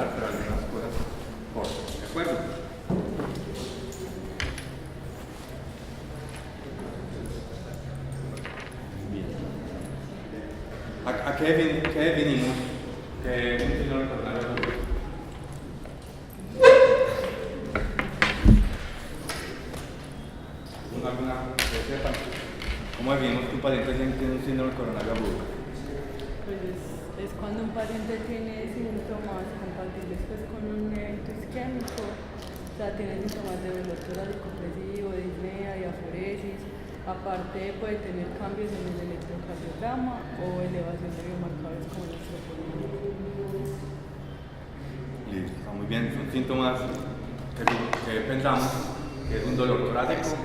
pasar por algunas cosas cortas, ¿de acuerdo? Bien. ¿A qué definimos que es un síndrome coronario agudo? ¿Cómo definimos que un paciente tiene un síndrome coronario agudo? Pues es cuando un paciente tiene síntomas compatibles pues, con un evento isquémico, o sea, tiene síntomas de dolor torácico compresivo, disnea, diaforesis, aparte puede tener cambios en el electrocardiograma o elevación de biomarcadores como la troponina. Listo, está muy bien, son síntomas que pensamos que es un dolor torácico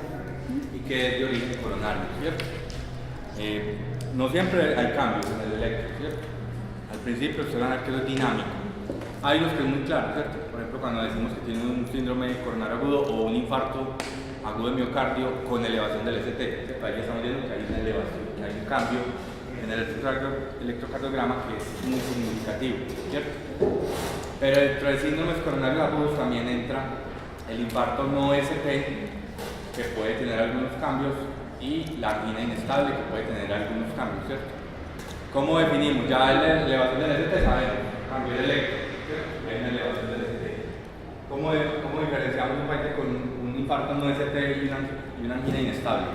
y que es de origen coronario, ¿cierto? No siempre hay cambios en el electro, ¿cierto? Al principio se van a ver que es dinámico. Hay unos que es muy claro, ¿cierto? Por ejemplo, cuando decimos que tiene un síndrome coronario agudo o un infarto agudo de miocardio con elevación del ST, ¿cierto? Ahí estamos viendo que hay una elevación, que hay un cambio en el electrocardiograma que es muy significativo, ¿cierto? Pero dentro de síndromes coronarios agudos también entra el infarto no ST, que puede tener algunos cambios, y la angina inestable, que puede tener algunos cambios, ¿cierto? ¿Cómo definimos? Ya la elevación del ST sabemos, cambio de electro, ¿cierto? Hay una elevación del ST. ¿Cómo diferenciamos un paciente con un infarto no ST y una angina inestable?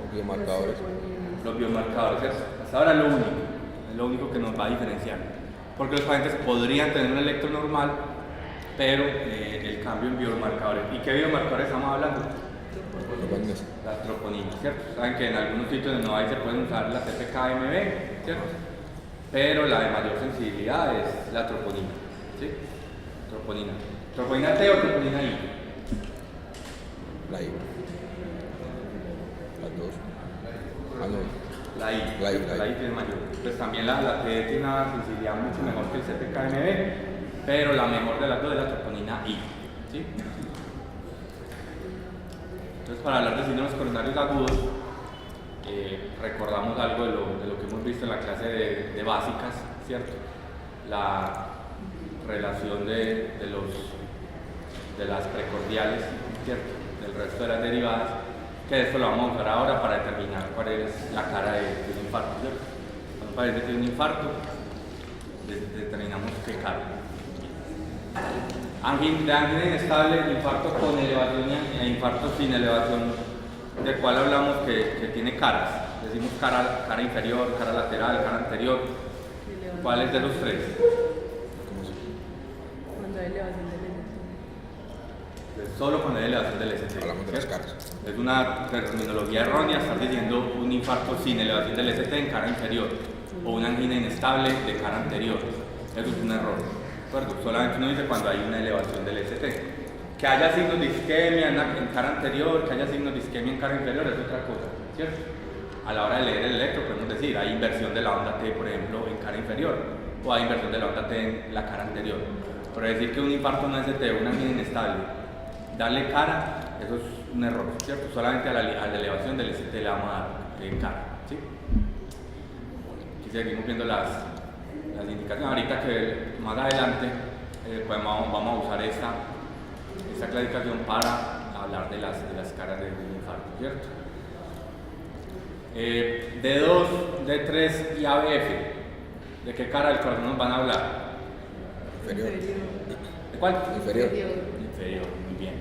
Los biomarcadores. Los biomarcadores, ¿cierto? Hasta ahora es lo único que nos va a diferenciar. Porque los pacientes podrían tener un electro normal, pero el cambio en biomarcadores. ¿Y qué biomarcadores estamos hablando? La troponina, ¿cierto? Saben que en algunos sitios de Novae se pueden usar la TPK-MB, ¿cierto? Pero la de mayor sensibilidad es la troponina, ¿sí? Troponina. ¿Troponina T o troponina I? La I. Las dos. Ah, no. La I tiene mayor. Pues también la T tiene una sensibilidad mucho mejor que el CPK-MB, pero la mejor de las dos es la troponina I, ¿sí? Entonces, para hablar de síndromes coronarios agudos, recordamos algo de lo que hemos visto en la clase de básicas, ¿cierto? La relación de las precordiales, ¿cierto? Del resto de las derivadas, que esto lo vamos a usar ahora para determinar cuál es la cara de un infarto, ¿cierto? Cuando un paciente tiene un infarto, determinamos qué cara. De angina inestable, infarto con elevación e infarto sin elevación, del cual hablamos que tiene caras. Decimos cara inferior, cara lateral, cara anterior. ¿Cuál es de los tres? Cuando hay elevación del ST. Solo cuando hay elevación del ST. Hablamos de las caras. Es una terminología errónea estar diciendo un infarto sin elevación del ST en cara inferior o una angina inestable de cara anterior. Eso es un error. Solamente uno dice cuando hay una elevación del ST. Que haya signos de isquemia en cara anterior, que haya signos de isquemia en cara inferior es otra cosa, ¿cierto? A la hora de leer el electro podemos decir, hay inversión de la onda T, por ejemplo, en cara inferior, o hay inversión de la onda T en la cara anterior. Pero decir que un infarto no ST o una angina inestable, darle cara, eso es un error, ¿cierto? Solamente a la elevación del ST le vamos a dar en cara, ¿sí? Aquí seguimos viendo las indicaciones. Ahorita que más adelante pues vamos a usar esta clasificación para hablar de las caras del infarto, ¿cierto? D2, D3 y ABF, ¿de qué cara del corazón nos van a hablar? Inferior. ¿De cuál? Inferior. Inferior, muy bien.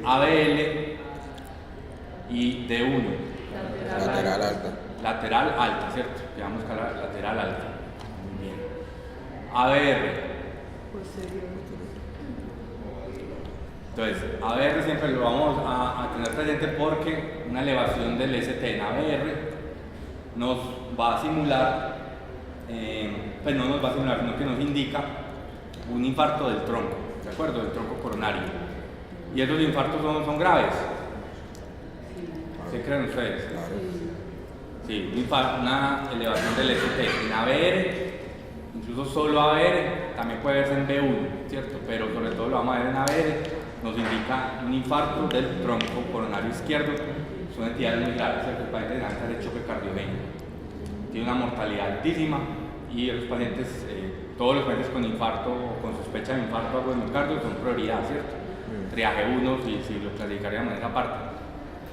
ABL y D1. Lateral alta. Lateral alta, ¿cierto? Llevamos cara lateral alta. Muy bien. ABR. Posterior. Entonces, ABR siempre lo vamos a tener presente porque una elevación del ST en ABR nos va a simular, pues no nos va a simular, sino que nos indica un infarto del tronco, ¿de acuerdo? Del tronco coronario. Y esos infartos son graves. ¿Qué creen ustedes? Sí, una elevación del ST en ABR, incluso solo ABR, también puede verse en B1, ¿cierto? Pero sobre todo lo vamos a ver en ABR, nos indica un infarto del tronco coronario izquierdo. Son entidades muy graves, ¿cierto? El paciente de cáncer de choque cardiogénico tiene una mortalidad altísima y los pacientes todos los pacientes con infarto o con sospecha de infarto agudo de miocardio son prioridad, ¿cierto? Triaje 1, si lo clasificaríamos en esa parte.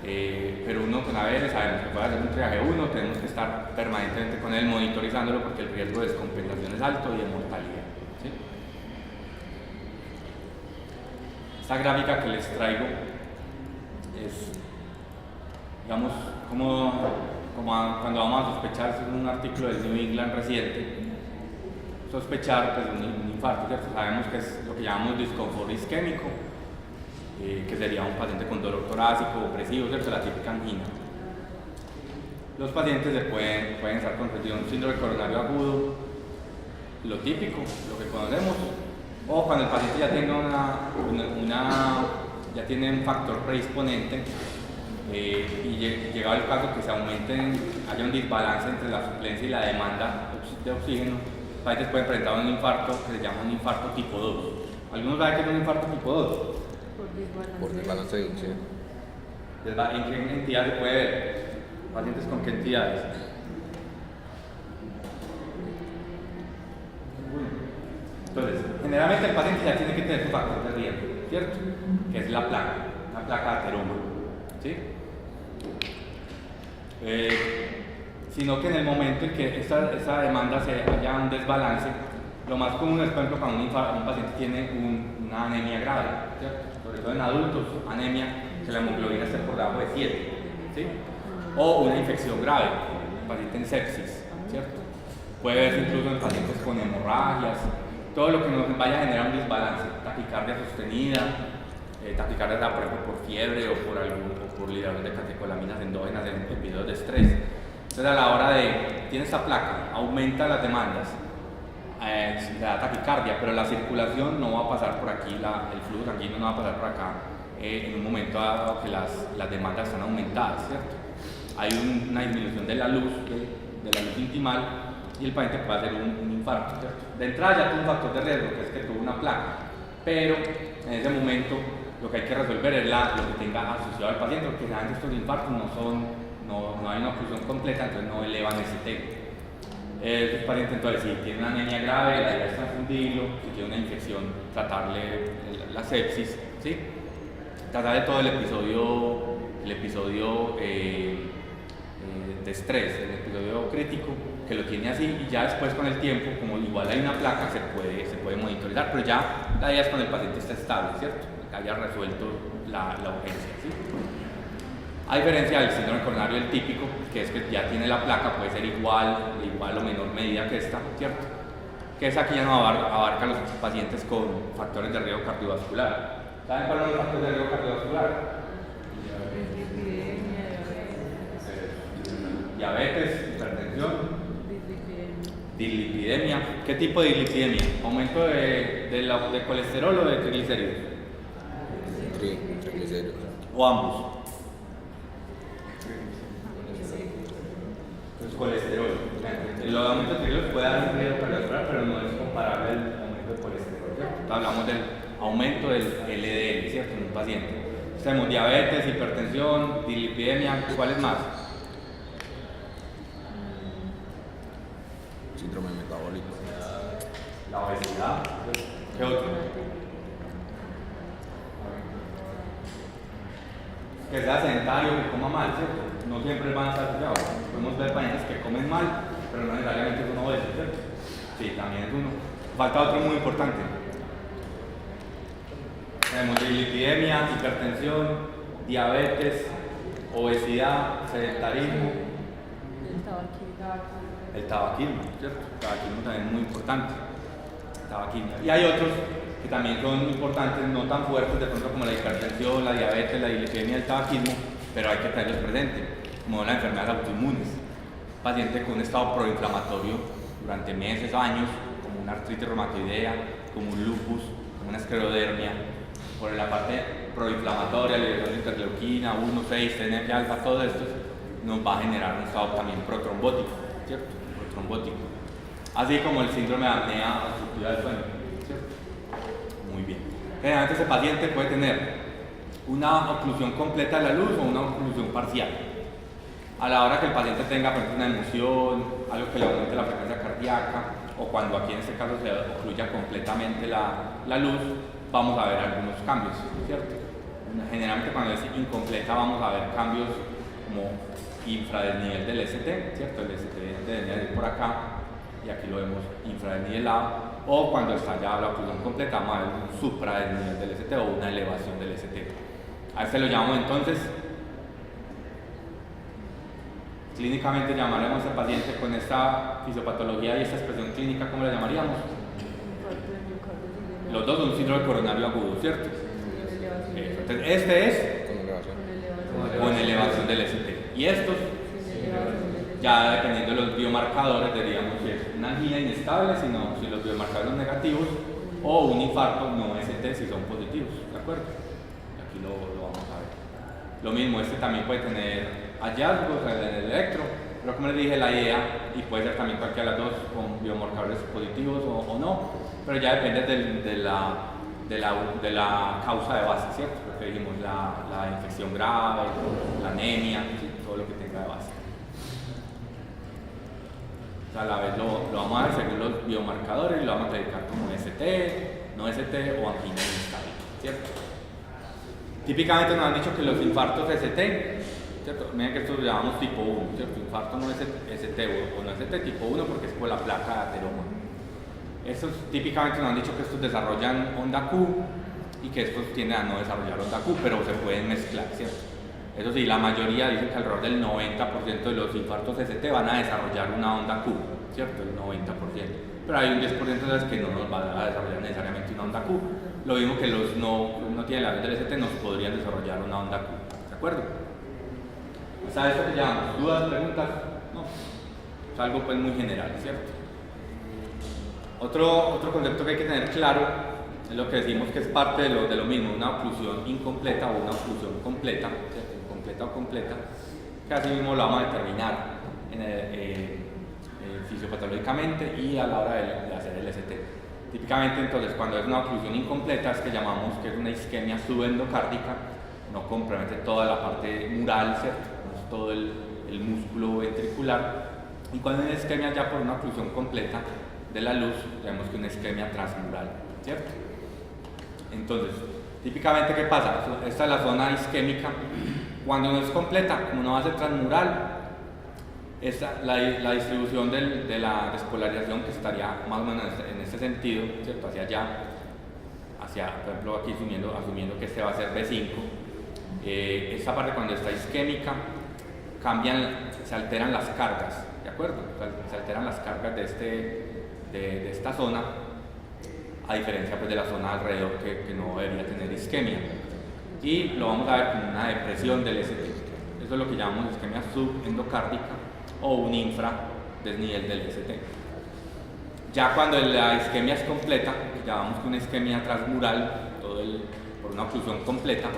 Pero uno con ABL sabemos que puede hacer un triaje 1, tenemos que estar permanentemente con él monitorizándolo porque el riesgo de descompensación es alto y de mortalidad. ¿Sí? Esta gráfica que les traigo es, digamos, como cuando vamos a sospechar, según un artículo del New England reciente, sospechar pues, un infarto, ¿cierto? Sabemos que es lo que llamamos disconfort isquémico, que sería un paciente con dolor torácico, opresivo, ¿cierto? La típica angina. Los pacientes pueden estar con un síndrome coronario agudo, lo típico, lo que conocemos, o cuando el paciente ya tenga ya tiene un factor predisponente y llegado el caso que haya un desbalance entre la suplencia y la demanda de oxígeno, los pacientes pueden presentar un infarto que se llama un infarto tipo 2. ¿Algunos saben qué es un infarto tipo 2? Por desbalance de oxígeno. ¿En qué entidad se puede ver? ¿Pacientes con qué entidades? Entonces, generalmente el paciente ya tiene que tener su factor de riesgo, ¿cierto? Que es la placa de ateroma, ¿sí? Sino que en el momento en que esa demanda haya un desbalance, lo más común es, por ejemplo, cuando un paciente tiene una anemia grave, ¿cierto? Sobre todo en adultos, anemia, que la hemoglobina esté por debajo de 7, ¿sí? O una infección grave, un paciente en sepsis, ¿cierto? Puede verse incluso en pacientes con hemorragias, todo lo que nos vaya a generar un desbalance, taquicardia sostenida, taquicardia por ejemplo por fiebre o por liberación de catecolaminas endógenas en episodios de estrés. Entonces a la hora tiene esta placa, aumenta las demandas, le da taquicardia, pero la circulación no va a pasar por aquí, el flujo sanguíneo no va a pasar por acá en un momento dado que las demandas están aumentadas, ¿cierto? Hay una disminución de la luz, de la luz intimal, y el paciente puede hacer un infarto, ¿cierto? De entrada ya tuvo un factor de riesgo, que es que tuvo una placa, pero en ese momento lo que hay que resolver es lo que tenga asociado al paciente, porque generalmente estos infartos no hay una oclusión completa, entonces no elevan ese tema. Estos pacientes, entonces, si tiene una anemia grave, la idea es transfundirlo, si tiene una infección, tratarle la sepsis, ¿sí? Tratar de todo el episodio de estrés, el episodio crítico, que lo tiene así, y ya después con el tiempo, como igual hay una placa, se puede monitorizar, pero ya la idea es cuando el paciente está estable, ¿cierto? Que haya resuelto la urgencia, ¿sí? A diferencia del síndrome coronario, el típico, que es que ya tiene la placa, puede ser de igual o menor medida que esta, ¿cierto? Que es aquí ya no abarca a los pacientes con factores de riesgo cardiovascular. ¿Saben cuáles son los factores de riesgo cardiovascular? Diabetes, hipertensión, dislipidemia. ¿Qué tipo de dislipidemia? ¿Aumento de colesterol o de triglicéridos? Triglicéridos. ¿O ambos? Entonces, colesterol. El aumento de triglicéridos puede dar un riesgo cardiovascular, pero no es comparable al aumento de colesterol, ¿cierto? Entonces, hablamos del aumento del LDL, ¿cierto? En un paciente. Tenemos diabetes, hipertensión, dislipidemia. ¿Cuáles más? Síndrome metabólico. La obesidad. ¿Qué otro? Que sea sedentario, que coma mal, ¿cierto? No siempre van a estar asociados. Podemos ver pacientes que comen mal, pero no necesariamente es uno obeso, ¿cierto? Sí, también es uno. Falta otro muy importante. Tenemos dislipidemia, hipertensión, diabetes, obesidad, sedentarismo. El tabaquismo, ¿cierto? El tabaquismo también es muy importante. Tabaquismo. Y hay otros que también son importantes, no tan fuertes de pronto como la hipertensión, la diabetes, la dislipidemia y el tabaquismo, pero hay que tenerlos presentes, como las enfermedades autoinmunes. Paciente con un estado proinflamatorio durante meses o años, como una artritis reumatoidea, como un lupus, como una esclerodermia, por la parte proinflamatoria, liberación de interleuquina, 1, 6, TNF-alfa, todo esto nos va a generar un estado también protrombótico, ¿cierto? Protrombótico. Así como el síndrome de apnea obstructiva del sueño, ¿cierto? Muy bien. Generalmente ese paciente puede tener una oclusión completa de la luz o una oclusión parcial. A la hora que el paciente tenga, por ejemplo, una emoción, algo que le aumente la frecuencia cardíaca, o cuando aquí en este caso se ocluya completamente la luz, vamos a ver algunos cambios, ¿cierto? Generalmente cuando es incompleta vamos a ver cambios como infradesnivel del ST, ¿cierto? El ST debería ir por acá y aquí lo vemos infradesnivelado, o cuando está ya la oclusión completa vamos a ver un supradesnivel del ST o una elevación del ST. A este lo llamamos entonces, clínicamente llamaremos al paciente con esta fisiopatología y esta expresión clínica, ¿cómo la llamaríamos? Los dos son síndrome coronario agudo, ¿cierto? Entonces, este es con elevación del ST. Y estos, ya dependiendo de los biomarcadores, diríamos si es una angina inestable, si los biomarcadores son negativos, o un infarto no ST si son positivos, ¿de acuerdo? Aquí lo vamos a ver. Lo mismo, este también puede tener hallazgos en el electro, pero como les dije, la idea, y puede ser también cualquiera de las dos con biomarcadores positivos o no, pero ya depende de la causa de base, ¿cierto? Porque dijimos la infección grave, la anemia, ¿sí? Todo lo que tenga de base. O sea, a la vez lo vamos a ver según los biomarcadores y lo vamos a dedicar como ST, no ST o angina inestable, ¿cierto? Típicamente nos han dicho que los infartos ST, ¿cierto? Miren que estos lo llamamos tipo 1, ¿cierto? Infarto no ST o no ST, tipo 1 porque es por la placa de ateroma. Estos típicamente nos han dicho que estos desarrollan onda Q y que estos tienden a no desarrollar onda Q, pero se pueden mezclar, ¿cierto? Eso sí, la mayoría dicen que alrededor del 90% de los infartos ST van a desarrollar una onda Q, ¿cierto? El 90%. Pero hay un 10% de las que no nos va a desarrollar necesariamente una onda Q. Lo mismo que los no tienen la onda del ST nos podrían desarrollar una onda Q, ¿de acuerdo? ¿Sabes esto que llamamos? ¿Dudas, preguntas? No. Es algo pues muy general, ¿cierto? Otro concepto que hay que tener claro es lo que decimos que es parte de lo mismo, una oclusión incompleta o una oclusión completa, ¿cierto? Incompleta o completa, que así mismo lo vamos a determinar fisiopatológicamente y a la hora de hacer el ST. Típicamente entonces cuando es una oclusión incompleta es que llamamos que es una isquemia subendocárdica, no compromete toda la parte mural, ¿cierto? Todo el músculo ventricular, y cuando hay una isquemia ya por una oclusión completa de la luz, vemos que una isquemia transmural, ¿cierto? Entonces, típicamente, ¿qué pasa? Esta es la zona isquémica. Cuando no es completa, como no va a ser transmural, la distribución de la despolarización, que estaría más o menos en este sentido, ¿cierto? Hacia allá, por ejemplo, aquí asumiendo que este va a ser B5, esta parte cuando está isquémica, se alteran las cargas, ¿de acuerdo? Se alteran las cargas de esta zona, a diferencia pues, de la zona alrededor que no debería tener isquemia. Y lo vamos a ver como una depresión del ST. Eso es lo que llamamos isquemia subendocárdica o un infradesnivel del ST. Ya cuando la isquemia es completa, llamamos que una isquemia transmural, por una oclusión completa,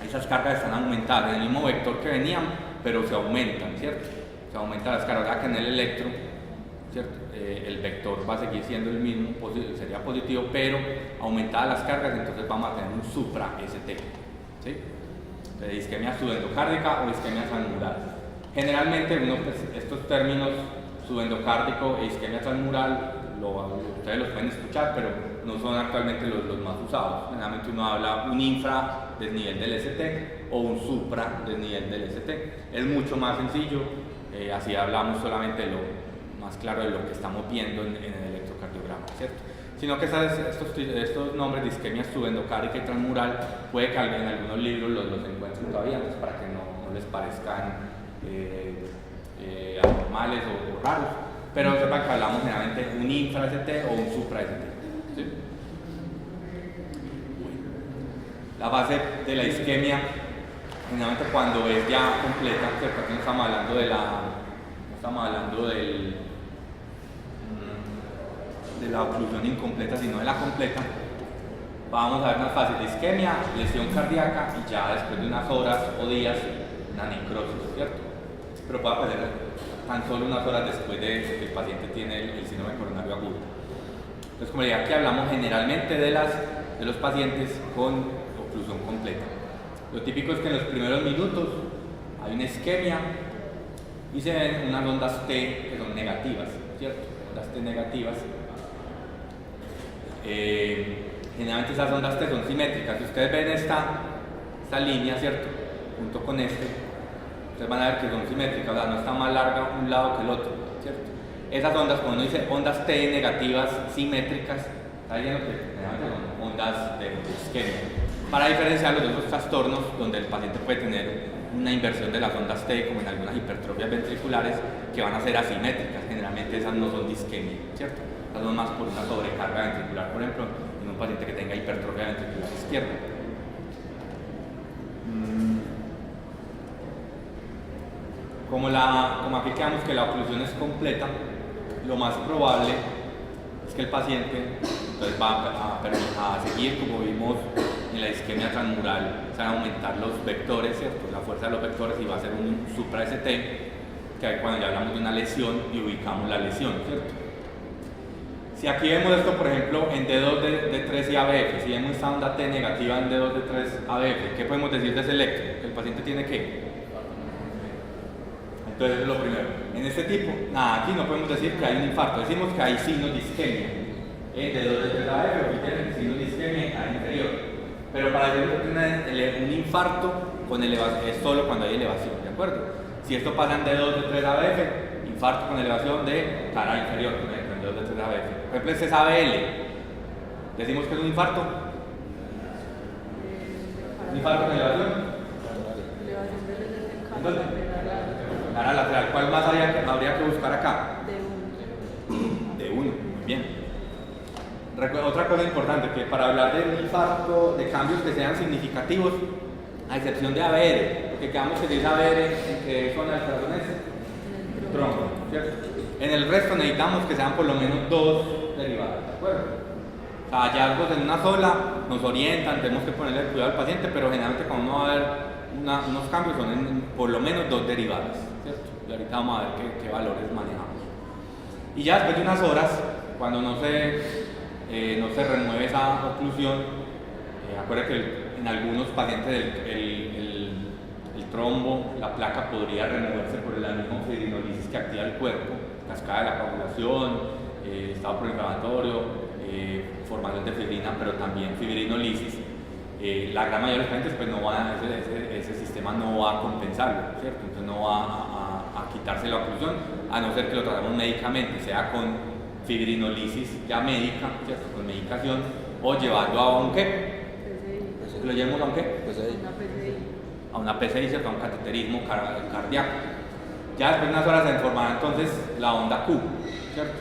esas cargas están aumentadas en el mismo vector que venían, pero se aumentan, ¿cierto? Se aumentan las cargas, ya que en el electro, ¿cierto? El vector va a seguir siendo el mismo, sería positivo, pero aumentadas las cargas, entonces vamos a tener un supra-ST, ¿sí? De isquemia subendocárdica o isquemia transmural. Generalmente estos términos subendocárdico e isquemia transmural ustedes los pueden escuchar, pero no son actualmente los más usados. Generalmente uno habla un infradesnivel del ST o un supradesnivel del ST. Es mucho más sencillo, así hablamos solamente de lo más claro de lo que estamos viendo en el electrocardiograma, ¿cierto? Sino que estos nombres de isquemia subendocárdica y transmural puede que en algunos libros los encuentren todavía, pues para que no les parezcan anormales o raros, pero sepan que hablamos generalmente de un infra-ST o un supra-ST, ¿sí? La base de la isquemia, generalmente cuando es ya completa, ¿cierto? Aquí no estamos hablando de la oclusión incompleta, sino de la completa. Vamos a ver unas fases de isquemia, lesión cardíaca y ya después de unas horas o días una necrosis, ¿cierto? Pero puede pasar tan solo unas horas después de que el paciente tiene el síndrome coronario agudo. Entonces, como le dije, aquí hablamos generalmente de los pacientes con oclusión completa. Lo típico es que en los primeros minutos hay una isquemia y se ven unas ondas T que son negativas, ¿cierto? ondas T negativas. Generalmente esas ondas T son simétricas. Si ustedes ven esta línea, ¿cierto? Junto con ustedes van a ver que son simétricas, o sea, no está más larga un lado que el otro, ¿cierto? Esas ondas, cuando uno dice ondas T negativas simétricas, está diciendo que generalmente son ondas de isquemia. Para diferenciarlos de otros trastornos donde el paciente puede tener una inversión de las ondas T, como en algunas hipertrofias ventriculares, que van a ser asimétricas. Generalmente esas no son de isquemia, ¿cierto? Esas son más por una sobrecarga ventricular, por ejemplo, en un paciente que tenga hipertrofia ventricular izquierda. Como aquí quedamos que la oclusión es completa, lo más probable es que el paciente entonces va a seguir, como vimos en la isquemia transmural, o sea, aumentar los vectores, ¿cierto? La fuerza de los vectores, y va a ser un supra-ST, que es cuando ya hablamos de una lesión y ubicamos la lesión, ¿cierto? Si aquí vemos esto, por ejemplo, en D2 de 3 y ABF, si vemos esta onda T negativa en D2 de 3 ABF, ¿qué podemos decir de ese electro? Que el paciente tiene que... Entonces, lo primero, en este tipo, nada, aquí no podemos decir que hay un infarto, decimos que hay signos de isquemia. De 2 de 3 AF, aquí tienen signos de isquemia al inferior. Pero para decir que un infarto con elevación es solo cuando hay elevación, ¿de acuerdo? Si esto pasa en D2 de 3 AF, infarto con elevación de cara inferior, por ejemplo, en D2 de 3 AF. Por ejemplo, este es ABL. Decimos que es un infarto. ¿Un infarto con elevación? Entonces, cara lateral. ¿Cuál más habría que buscar acá? D1. Muy bien. Otra cosa importante, que para hablar de un infarto, de cambios que sean significativos, a excepción de ABR, porque quedamos que si es ABR, ¿en qué zona del corazón es? Tronco, ¿cierto? En el resto necesitamos que sean por lo menos 2 derivadas, ¿de acuerdo? O sea, hallazgos en una sola nos orientan, tenemos que ponerle cuidado al paciente, pero generalmente cuando uno va a ver unos cambios son en por lo menos 2 derivadas, ¿cierto? Y ahorita vamos a ver qué valores manejamos. Y ya después de unas horas, cuando no se remueve esa oclusión, acuérdense que en algunos pacientes el trombo, la placa podría removerse por la misma fibrinolisis que activa el cuerpo, cascada de la coagulación, estado proinflamatorio, formación de fibrina, pero también fibrinolisis. La gran mayoría de los pacientes pues ese sistema no va a compensarlo, ¿cierto? Entonces no va a quitarse la oclusión, a no ser que lo tratemos médicamente, sea con fibrinolisis ya médica, ¿cierto? Con medicación, o llevando a un ¿qué? PCI. ¿Lo llevamos a un qué? PCI. Una PCI. A una PCI, ¿cierto? A un cateterismo cardíaco. Ya después de unas horas se formará entonces la onda Q, ¿cierto?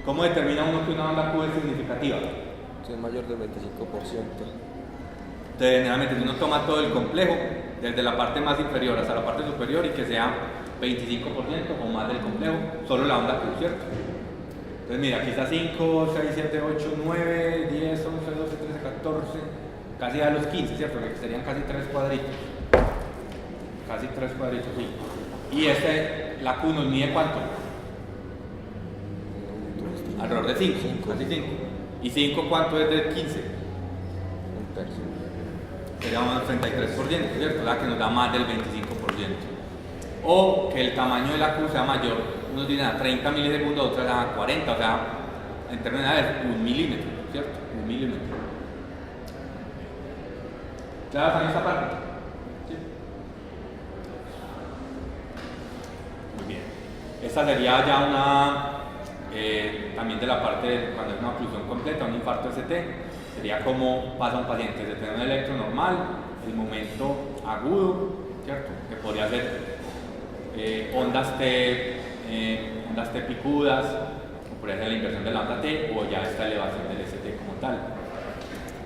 ¿Cómo determina uno que una onda Q es significativa? Si es mayor del 25%. Entonces, generalmente si uno toma todo el complejo, desde la parte más inferior hasta la parte superior, y que sea 25% o más del complejo, solo la onda Q, ¿cierto? Entonces mira, aquí está 5, 6, 7, 8, 9, 10, 11, 12, 13, 14, casi a los 15, ¿cierto? Que serían casi 3 cuadritos. Casi 3 cuadritos, sí. Y la Q nos mide ¿cuánto? Alrededor de 5, casi 5. ¿Y 5 cuánto es de 15? Un tercio. Sería un 33%, ¿cierto? La que nos da más del 25%. O que el tamaño de la Q sea mayor, unos dicen a 30 milisegundos, otros a 40, o sea, en términos de 1 milímetro, ¿cierto? 1 milímetro. ¿Claro también esta parte? ¿Sí? Muy bien. Esta sería ya una, también de la parte, cuando es una oclusión completa, un infarto ST, sería como pasa un paciente de tener un electro normal, el momento agudo, ¿cierto? Que podría ser ondas T picudas, o podría ser la inversión de la onda T, o ya esta elevación del ST como tal.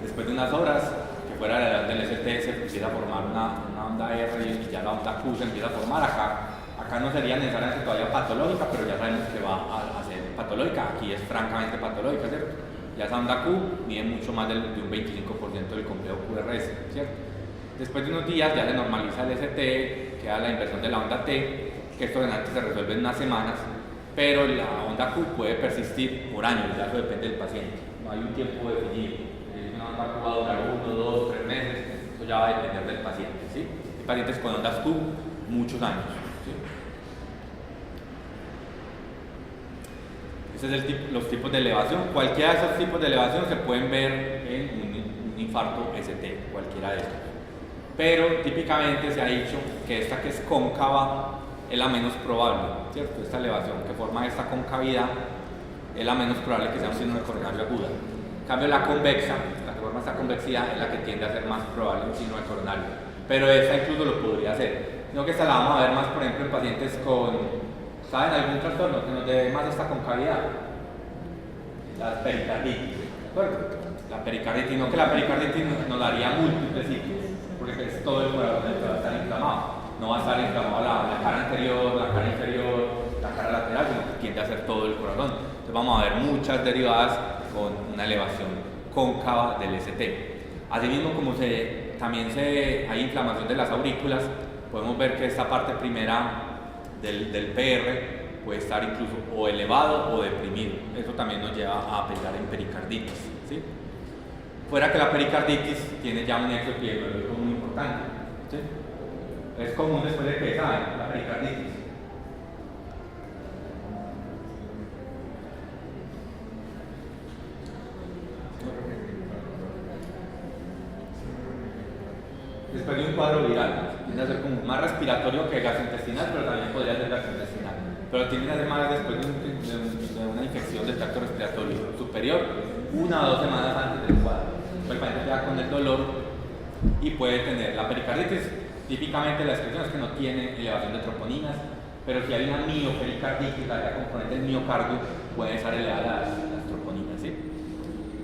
Después de unas horas, que fuera la edad del ST, se empieza a formar una onda R y ya la onda Q se empieza a formar. Acá no sería necesariamente todavía patológica, pero ya sabemos que va a ser patológica. Aquí es francamente patológica, ¿cierto? Ya esa onda Q mide mucho más de un 25% del complejo QRS, ¿cierto? Después de unos días ya se normaliza el ST, queda la inversión de la onda T, que esto generalmente se resuelve en unas semanas, pero la onda Q puede persistir por años, ya eso depende del paciente, no hay un tiempo definido. Una onda Q va a durar 1, 2, 3 meses, eso ya va a depender del paciente, ¿sí? Hay pacientes con ondas Q muchos años, ¿sí? Este es los tipos de elevación. Cualquiera de esos tipos de elevación se pueden ver en un infarto ST, cualquiera de estos. Pero típicamente se ha dicho que esta que es cóncava es la menos probable, ¿cierto? Esta elevación que forma esta concavidad es la menos probable que sea un síndrome coronario aguda. En cambio, la convexa, la que forma esta convexidad, es la que tiende a ser más probable un síndrome coronario. Pero esta incluso lo podría hacer. Sino que esta la vamos a ver más, por ejemplo, en pacientes con, ¿saben? Algún trastorno que nos dé más esta concavidad. La pericarditis, ¿de acuerdo? La pericarditis, no que la pericarditis nos daría múltiples sitios, porque es todo el corazón el que va a estar inflamado. No va a estar inflamado la cara anterior, la cara inferior, la cara lateral, sino que tiende a ser todo el corazón. Entonces vamos a ver muchas derivadas con una elevación cóncava del ST. Asimismo, como también hay inflamación de las aurículas, podemos ver que esta parte primera del PR puede estar incluso o elevado o deprimido. Eso también nos lleva a pensar en pericarditis, ¿sí? Fuera que la pericarditis tiene ya un nexo epidemiológico muy importante, ¿sí? Es común después de que saben la pericarditis. Después de un cuadro viral, tiende a ser como más respiratorio que gastrointestinal, pero también podría ser gastrointestinal. Pero tiende a ser más después de una infección del tracto respiratorio superior, 1 o 2 semanas antes del cuadro. El paciente queda con el dolor y puede tener la pericarditis. Típicamente la descripción es que no tiene elevación de troponinas, pero si hay una miopericarditis, la componente del miocardio, pueden estar elevadas las troponinas, ¿sí?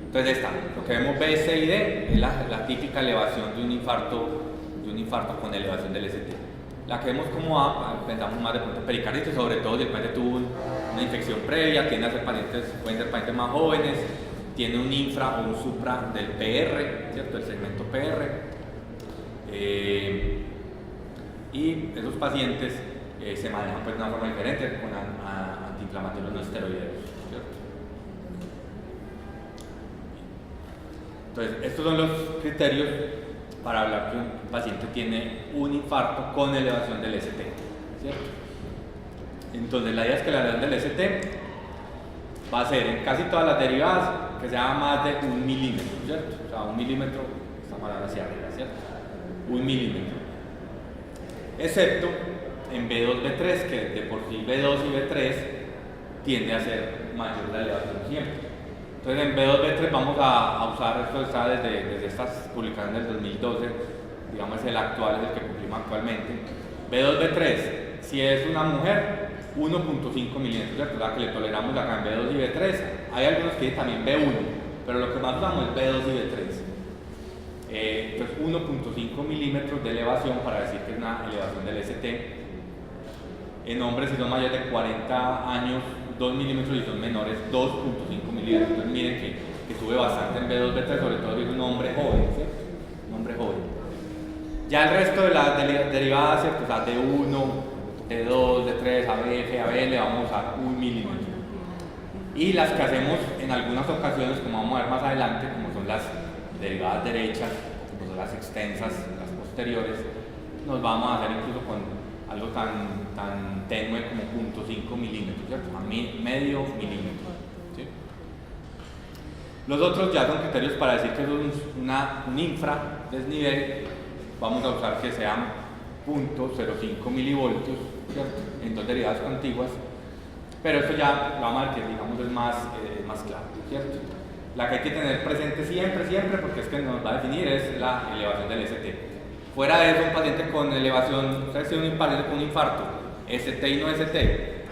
Entonces lo que vemos B, C y D es la típica elevación de un infarto con elevación del ST. La que vemos como A, pensamos más de pronto pericarditis, sobre todo si el paciente tuvo una infección previa, pueden ser pacientes más jóvenes, tiene un infra o un supra del PR, ¿cierto? El segmento PR. Y esos pacientes se manejan pues, de una forma diferente con antiinflamatorios no esteroideos, ¿cierto? Entonces, estos son los criterios para hablar que un paciente tiene un infarto con elevación del ST, ¿cierto? Entonces, la idea es que la elevación del ST va a ser en casi todas las derivadas que sea más de 1 milímetro, ¿cierto? O sea, 1 milímetro, estamos hablando hacia arriba, ¿cierto? 1 milímetro. Excepto en B2, B3, que de por sí B2 y B3 tiende a ser mayor la elevación siempre. Entonces en B2, B3 vamos a usar, esto está desde estas publicaciones del 2012, digamos el actual es el que cumplimos actualmente. B2, B3, si es una mujer, 1.5 milímetros, ¿cierto? La que le toleramos acá en B2 y B3. Hay algunos que también B1, pero lo que más usamos es B2 y B3. Entonces 1.5 milímetros de elevación para decir que es una elevación del ST. En hombres si son mayores de 40 años, 2 milímetros y son menores, 2.5 milímetros. Entonces miren que sube bastante en B2, B3, sobre todo si es un hombre joven, ¿cierto? Un hombre joven. Ya el resto de las derivadas, ¿cierto? O sea, D1, D2, D3, ABF, ABL, vamos a 1 milímetro. Y las que hacemos en algunas ocasiones, como vamos a ver más adelante, como son las derivadas derechas, como son las extensas, las posteriores, nos vamos a hacer incluso con algo tan tenue como 0.5 milímetros, ¿cierto? A medio milímetro, ¿sí? Los otros ya son criterios para decir que es un infra desnivel, vamos a usar que sean 0.05 milivoltios, ¿cierto? En dos derivadas contiguas, pero esto ya lo vamos a ver que digamos es más claro, ¿cierto? La que hay que tener presente siempre, porque es que nos va a definir, es la elevación del ST. Fuera de eso, un paciente con elevación, ¿sabes? Si un paciente con un infarto, ST y no ST,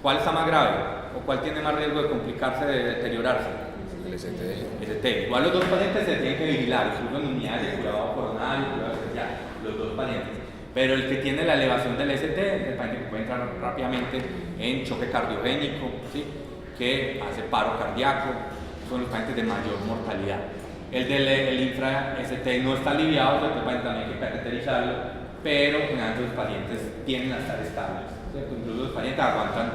¿cuál está más grave? ¿O cuál tiene más riesgo de complicarse, de deteriorarse? El ST. ST. Igual los dos pacientes se tienen que vigilar, incluso en unidades de cuidado coronario, cuidado especial, los dos pacientes. Pero el que tiene la elevación del ST, el paciente que puede entrar rápidamente en choque cardiogénico, ¿sí? Que hace paro cardíaco, son los pacientes de mayor mortalidad. El infra-ST no está aliviado, el paciente también hay que cateterizarlo, pero generalmente los pacientes tienden a estar estables, ¿cierto? Incluso los pacientes aguantan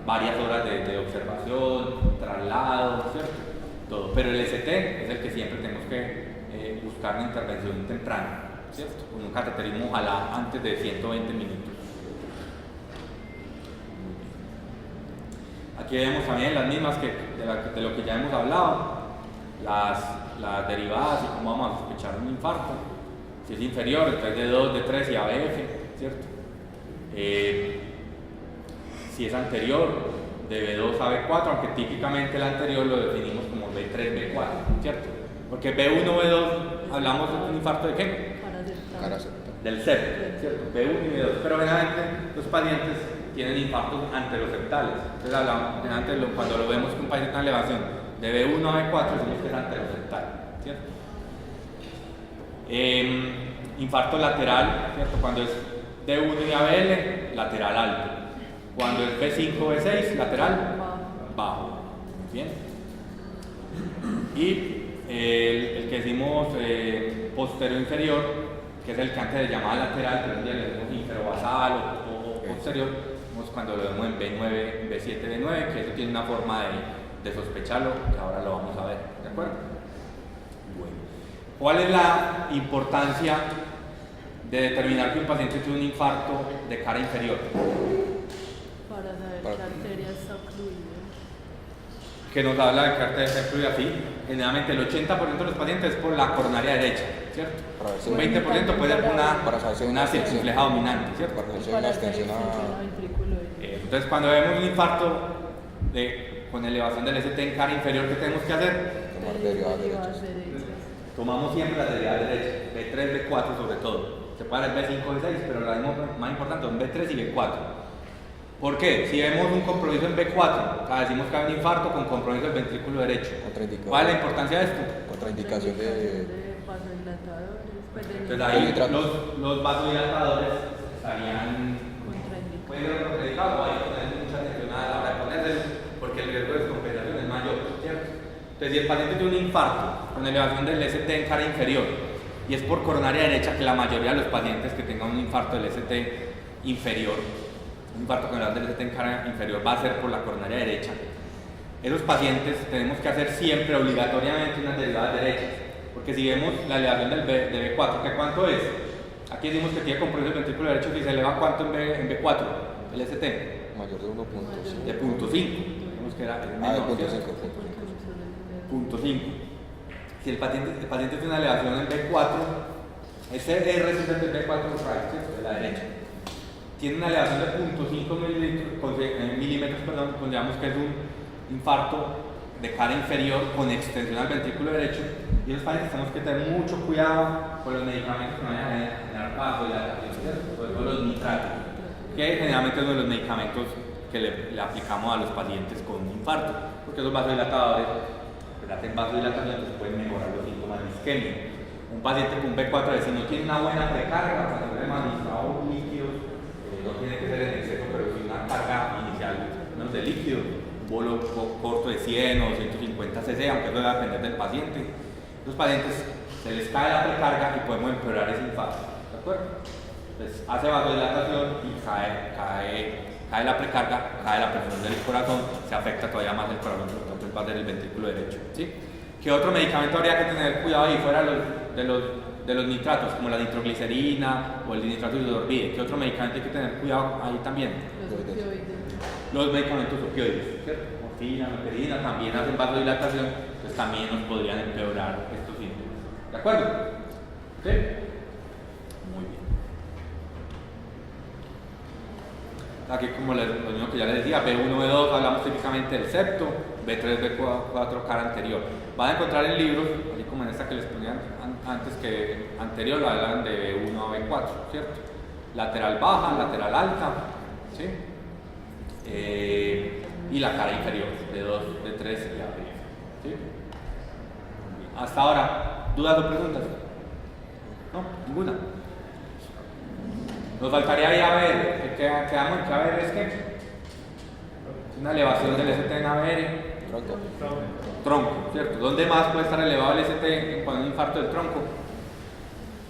varias horas de observación, traslado, ¿cierto? Todo. Pero el ST es el que siempre tenemos que buscar una intervención temprana, ¿cierto? Con un cateterismo ojalá antes de 120 minutos. Aquí vemos también las mismas que de lo que ya hemos hablado, las derivadas y cómo vamos a sospechar un infarto. Si es inferior, entonces de 2, de 3 y ABF, ¿cierto? Si es anterior, de B2 a B4, aunque típicamente el anterior lo definimos como B3, B4, ¿cierto? Porque B1, B2, hablamos de un infarto de qué? Cara septal. Del septo, ¿cierto? B1 y B2, pero generalmente los pacientes tienen infartos anteroseptales. Entonces hablamos, generalmente cuando lo vemos con un paciente en elevación de B1 a B4, decimos que es anteroseptal, ¿cierto? Infarto lateral, ¿cierto? Cuando es D1 y ABL, lateral alto. Cuando es B5, B6, lateral bajo. ¿Bien? Y el que decimos posterior inferior, que es el que antes le llamaba lateral, pero hoy en día le decimos inferobasal o posterior, cuando lo vemos en B9, B7, B9, que eso tiene una forma de sospecharlo, que ahora lo vamos a ver, ¿de acuerdo? Bueno, ¿cuál es la importancia de determinar que un paciente tiene un infarto de cara inferior? Para saber qué arteria está ocluida. Que nos habla de que arteria está ocluida, sí. Generalmente el 80% de los pacientes es por la coronaria derecha, ¿cierto? Un 20% puede ser por una circunfleja dominante, ¿cierto? Para hacer extensión a ventrículo. Entonces, cuando vemos un infarto con elevación del ST en cara inferior, ¿qué tenemos que hacer? Tomar derivadas derechas. Tomamos siempre las derivadas derechas, B3, B4 sobre todo. Se puede dar B5, B6, pero la más importante son B3 y B4. ¿Por qué? Si vemos un compromiso en B4, decimos que hay un infarto con compromiso del ventrículo derecho. ¿Cuál es la importancia de esto? Contraindicación de vasodilatadores. Entonces ahí los vasodilatadores estarían pueden ser contraindicados, hay que poner mucha atención a la hora de ponerlos porque el riesgo de descompensación es mayor, ¿cierto? Entonces si el paciente tiene un infarto con elevación del ST en cara inferior y es por coronaria derecha, que la mayoría de los pacientes que tengan un infarto del ST inferior, un infarto con elevación del ST en cara inferior va a ser por la coronaria derecha. Esos pacientes tenemos que hacer siempre obligatoriamente unas derivadas derechas, porque si vemos la elevación de B4, ¿qué cuánto es? Aquí decimos que tiene compromiso del ventrículo derecho, si se eleva ¿cuánto en B4? El ST. mayor de 1.5. De 0.5. Vemos que era De menor, 0.5. ¿cierto? 0.5. Si el paciente tiene una elevación en B4, ese R es el B4 right, ¿cierto? De la derecha. Tiene una elevación de 0.5 milímetros, consideramos que es un infarto de cara inferior con extensión al ventrículo derecho, y los pacientes tenemos que tener mucho cuidado con los medicamentos que vayan a generar vasodilatación, sobre todo los nitratos, que generalmente es uno de los medicamentos que le aplicamos a los pacientes con infarto, porque esos vasodilatadores hacen vasodilatación, entonces pueden mejorar los síntomas de isquemia. Un paciente con B4, si no tiene una buena precarga, cuando le hemos administrado líquidos, no tiene que ser en exceso, pero si una carga inicial menos de líquido, un bolo corto de 100 o 150 cc, aunque eso va a depender del paciente. Los pacientes se les cae la precarga y podemos empeorar ese infarto, ¿de acuerdo? Entonces hace vasodilatación y cae la precarga, cae la presión del corazón, se afecta todavía más el corazón, entonces va a ser el ventrículo derecho, ¿sí? ¿Qué otro medicamento habría que tener cuidado ahí fuera de los nitratos, como la nitroglicerina o el nitrato de hidroxide? ¿Qué otro medicamento hay que tener cuidado ahí también? Los medicamentos opioides, ¿cierto? Morfina, meperina, también hacen vasodilatación, entonces también nos podrían empeorar estos síntomas. ¿De acuerdo? ¿Sí? Muy bien. Aquí, como lo mismo que ya les decía, B1, B2, hablamos típicamente del septo, B3, B4, cara anterior. Van a encontrar en libros, así como en esta que les ponían antes, que anterior lo hablan de B1 a B4, ¿cierto? Lateral baja, lateral alta, ¿sí? Y la cara inferior, D2, D3 y ABF, ¿sí? Hasta ahora, ¿dudas o preguntas? ¿No? ¿Ninguna? Nos faltaría ahí a ver, que quedamos en que a ver es que una elevación del ST en ABR. Tronco, ¿cierto? ¿Dónde más puede estar elevado el ST cuando hay un infarto del tronco?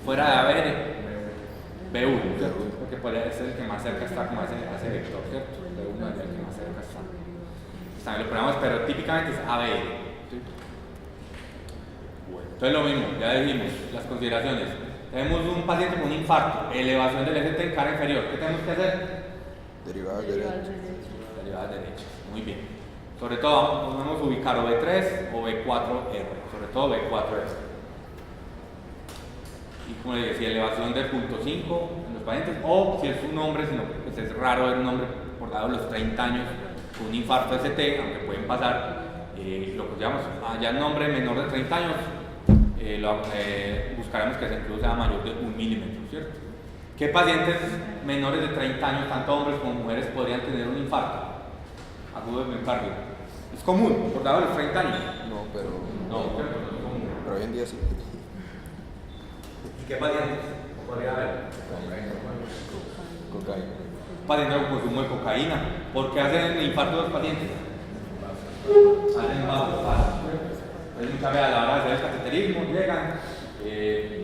Fuera de ABR, B1, ¿cierto? Porque puede ser el que más cerca está como ese vector, ¿cierto? B1 es el que más cerca está. También lo ponemos, pero típicamente es ABR, ¿sí? Bueno, entonces lo mismo, ya dijimos las consideraciones. Tenemos un paciente con un infarto, elevación del ST en cara inferior. ¿Qué tenemos que hacer? Derivadas derechas. Derivadas derechas. Muy bien. Sobre todo podemos ubicar o B3 o B4R, sobre todo B4R. Y como les decía, elevación de 0.5 en los pacientes, o si es un hombre, sino pues es raro ver un hombre por dado los 30 años con un infarto ST, aunque pueden pasar, lo que llamamos ya en hombre menor de 30 años, buscaremos que ese incluso sea mayor de 1 milímetro, ¿cierto? ¿Qué pacientes menores de 30 años, tanto hombres como mujeres, podrían tener un infarto agudo de miocardio? ¿Es común por dado los 30 años? No, pero. No, ¿cierto? No es común. Pero hoy en día sí. ¿Y qué pacientes podría haber? Cocaína. Pacientes con consumo de cocaína. ¿Por qué hacen infarto los pacientes? Hacen vasoparos. Entonces muchas veces a la hora de hacer el cateterismo llegan,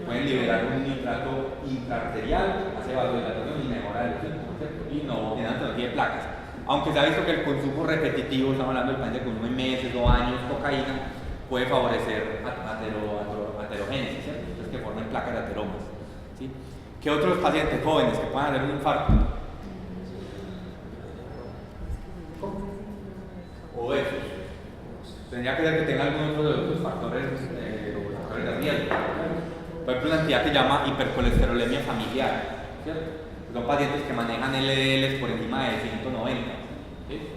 pueden liberar un nitrato intraarterial, hace vasodilatación y mejora el ritmo, ¿cierto? Y no tienen antología de placas. Aunque se ha visto que el consumo repetitivo, estamos hablando del paciente que consume meses o años cocaína, puede favorecer aterogénesis, ¿cierto? Entonces que formen placas de ateromas, ¿sí? ¿Qué otros pacientes jóvenes que puedan hacer un infarto? Obesos. Tendría que ser que tenga algunos de los factores de riesgo. Por ejemplo, una entidad que se llama hipercolesterolemia familiar, ¿cierto? Son pacientes que manejan LDLs por encima de 190, ¿sí?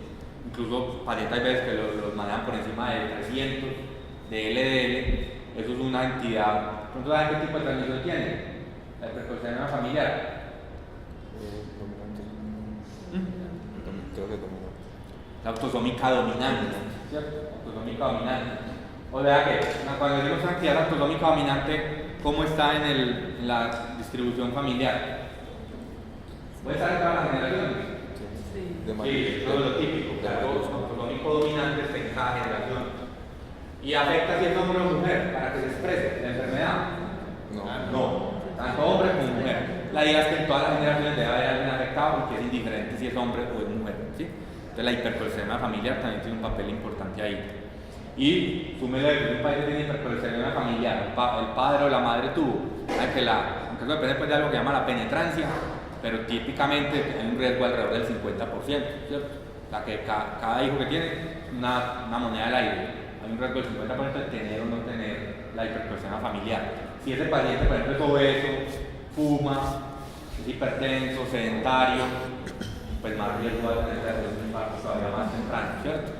Incluso pacientes hay veces que los manejan por encima de 300 de LDL. Eso es una entidad. ¿Saben qué tipo de transmisión tiene? La hipercolesterolemia familiar. Dominante. Creo que dominante. La autosómica dominante, ¿cierto? Autosómica dominante. O sea que cuando decimos una entidad autosómica dominante, ¿cómo está en la distribución familiar? ¿Puede estar en todas las generaciones? Sí, eso es lo típico. Claro, autosómico dominante está en cada generación. ¿Y afecta si es hombre o mujer para que se exprese la enfermedad? No, tanto hombre como mujer. La idea es que en todas las generaciones debe haber alguien afectado porque es indiferente si es hombre o es mujer, ¿sí? Entonces la hipercolesterolemia familiar también tiene un papel importante ahí. Y súmele que un país que tiene hipercolesterolemia familiar, el padre o la madre tuvo, aunque eso depende pues, de algo que llama la penetrancia, pero típicamente hay un riesgo alrededor del 50%, ¿cierto? O sea que cada hijo que tiene es una moneda al aire. Hay un riesgo del 50% de tener o no tener la hipercolesterolemia familiar. Si ese paciente, por ejemplo, es obeso, fuma, es hipertenso, sedentario, pues más riesgo de tener un infarto todavía más temprano, ¿cierto?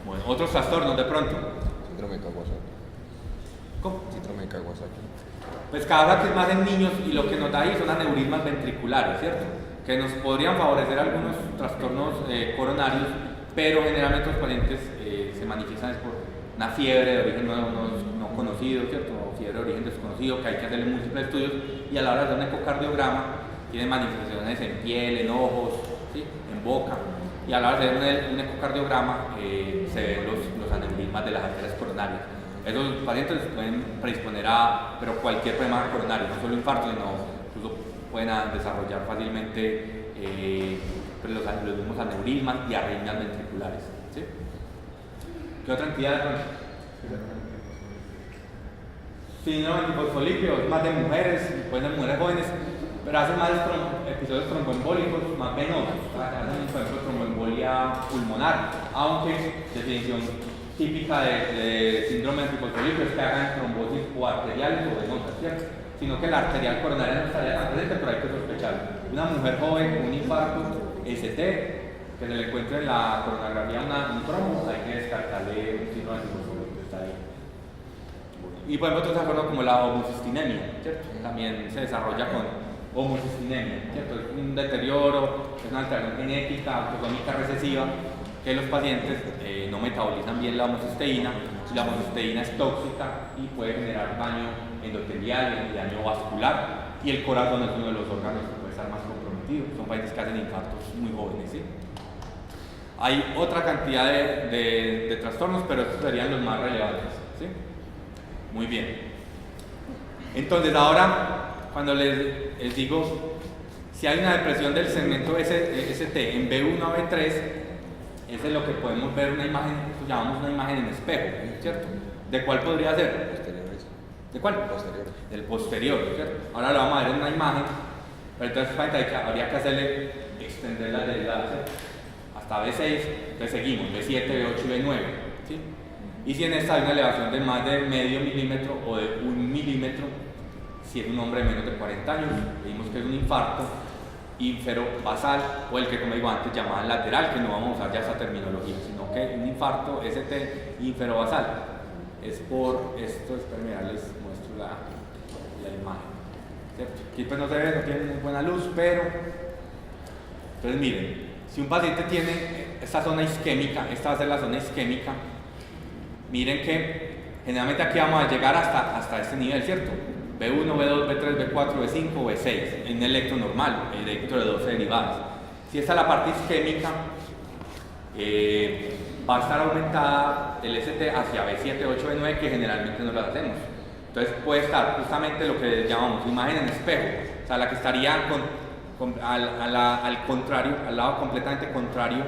Bueno, otros trastornos de pronto. Síndrome de Kawasaki. ¿Cómo? Síndrome de Kawasaki. Pues Kawasaki es más en niños y lo que nos da ahí son aneurismas ventriculares, ¿cierto? Que nos podrían favorecer algunos trastornos coronarios, pero generalmente los pacientes se manifiestan por una fiebre de origen no conocido, ¿cierto? O fiebre de origen desconocido, que hay que hacerle múltiples estudios y a la hora de hacer un ecocardiograma tienen manifestaciones en piel, en ojos, ¿sí? En boca. Y a la hora de hacer un ecocardiograma se ven los aneurismas de las arterias coronarias. Esos pacientes pueden predisponer pero cualquier problema coronario, no solo infarto, sino incluso pueden desarrollar fácilmente los mismos aneurismas y arritmias ventriculares, ¿sí? ¿Qué otra entidad? Síndrome antifosfolípido, es más de mujeres, pueden ser mujeres jóvenes, pero hacen más episodios tromboembólicos, más venosos, hacen por ejemplo tromboembolia pulmonar, aunque definición típica de síndrome antifosfolípido es que hagan trombosis o arteriales o venosas, ¿cierto? Sino que la arterial coronaria no estaría tan presente, pero hay que sospecharlo. Una mujer joven con un infarto ST, que se le encuentre en la coronografía un trombo, hay que descartarle un síndrome antifosfolípido, está ahí. Y por ejemplo, otros trastornos como la homocistinemia, ¿cierto? También se desarrolla con homocistinemia, ¿cierto? Es un deterioro, es una alteración genética, autosómica recesiva, que los pacientes no metabolizan bien la homocisteína, y la homocisteína es tóxica y puede generar daño endotelial y daño vascular, y el corazón es uno de los órganos que puede estar más comprometido. Son pacientes que hacen infartos muy jóvenes, ¿sí? Hay otra cantidad de trastornos, pero estos serían los más relevantes, ¿sí? Muy bien. Entonces ahora, cuando les digo, si hay una depresión del segmento ST en B1 a B3, ese es lo que podemos ver una imagen, llamamos una imagen en espejo, ¿cierto? ¿De cuál podría ser? Posteriores. ¿De cuál? Posterior. Del posterior, ¿cierto? Ahora lo vamos a ver en una imagen, pero entonces habría que hacerle extender la delgada, ¿cierto? hasta B6, entonces seguimos B7, B8 y B9. ¿Sí? Y si en esta hay una elevación de más de medio milímetro o de 1 milímetro, si es un hombre de menos de 40 años, vimos que es un infarto ínferobasal o el que, como digo antes, llamaban lateral, que no vamos a usar ya esa terminología, sino que un infarto ST ínferobasal es por esto. Esperen, les muestro la imagen, ¿cierto? Aquí pues no se ve, no tiene muy buena luz, pero entonces miren, si un paciente tiene esta zona isquémica, esta va a ser la zona isquémica, miren que generalmente aquí vamos a llegar hasta este nivel, ¿cierto? B1, B2, B3, B4, B5, B6, en un electro normal, electro de 12 derivadas. Si esta es la parte isquémica, va a estar aumentada el ST hacia B7, 8, B9, que generalmente no lo hacemos. Entonces puede estar justamente lo que llamamos imagen en espejo, o sea, la que estaría al contrario, al lado completamente contrario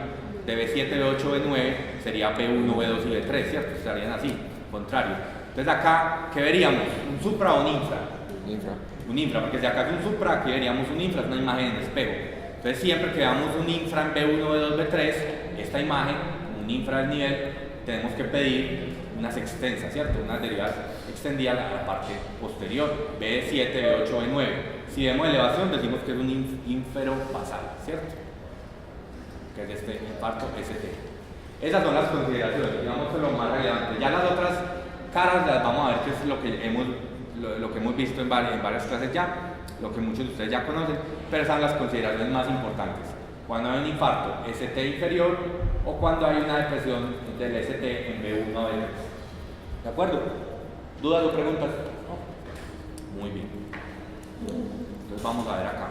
de B7, B8, B9, sería B1, B2 y B3, ¿cierto? Estarían así, contrario. Entonces acá, ¿qué veríamos? ¿Un supra o un infra? Infra. Un infra, porque si acá es un supra, aquí veríamos un infra, es una imagen en espejo. Entonces siempre que veamos un infra en B1, B2, B3, esta imagen, un infra del nivel, tenemos que pedir unas extensas, ¿cierto? Unas derivadas extendidas a la parte posterior, B7, B8, B9. Si vemos elevación, decimos que es un ínferobasal, ¿cierto? Que es este infarto ST. Esas son las consideraciones, digamos que lo más relevante. Ya las otras caras las vamos a ver, que es lo que hemos visto en varias clases ya, lo que muchos de ustedes ya conocen, pero son las consideraciones más importantes. Cuando hay un infarto ST inferior o cuando hay una depresión del ST en B1 o B2. ¿De acuerdo? ¿Dudas o preguntas? No. Muy bien. Entonces vamos a ver acá.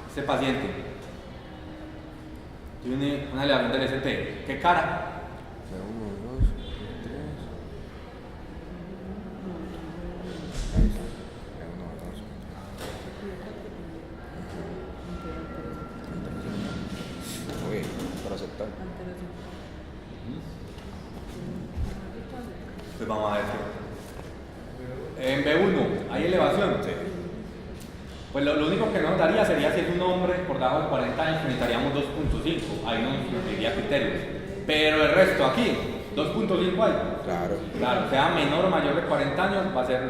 Este paciente tiene una elevación del ST. ¿Qué cara? B1, B2, B3. Muy bien, para aceptar. Pues vamos a ver. En B1 hay elevación. Sí. Pues lo único que nos daría sería si es un hombre por debajo de 40 años, necesitaríamos 2.5. Ahí nos diría criterios. Pero el resto aquí, 2.5 hay. Claro. Claro, sea menor o mayor de 40 años, va a ser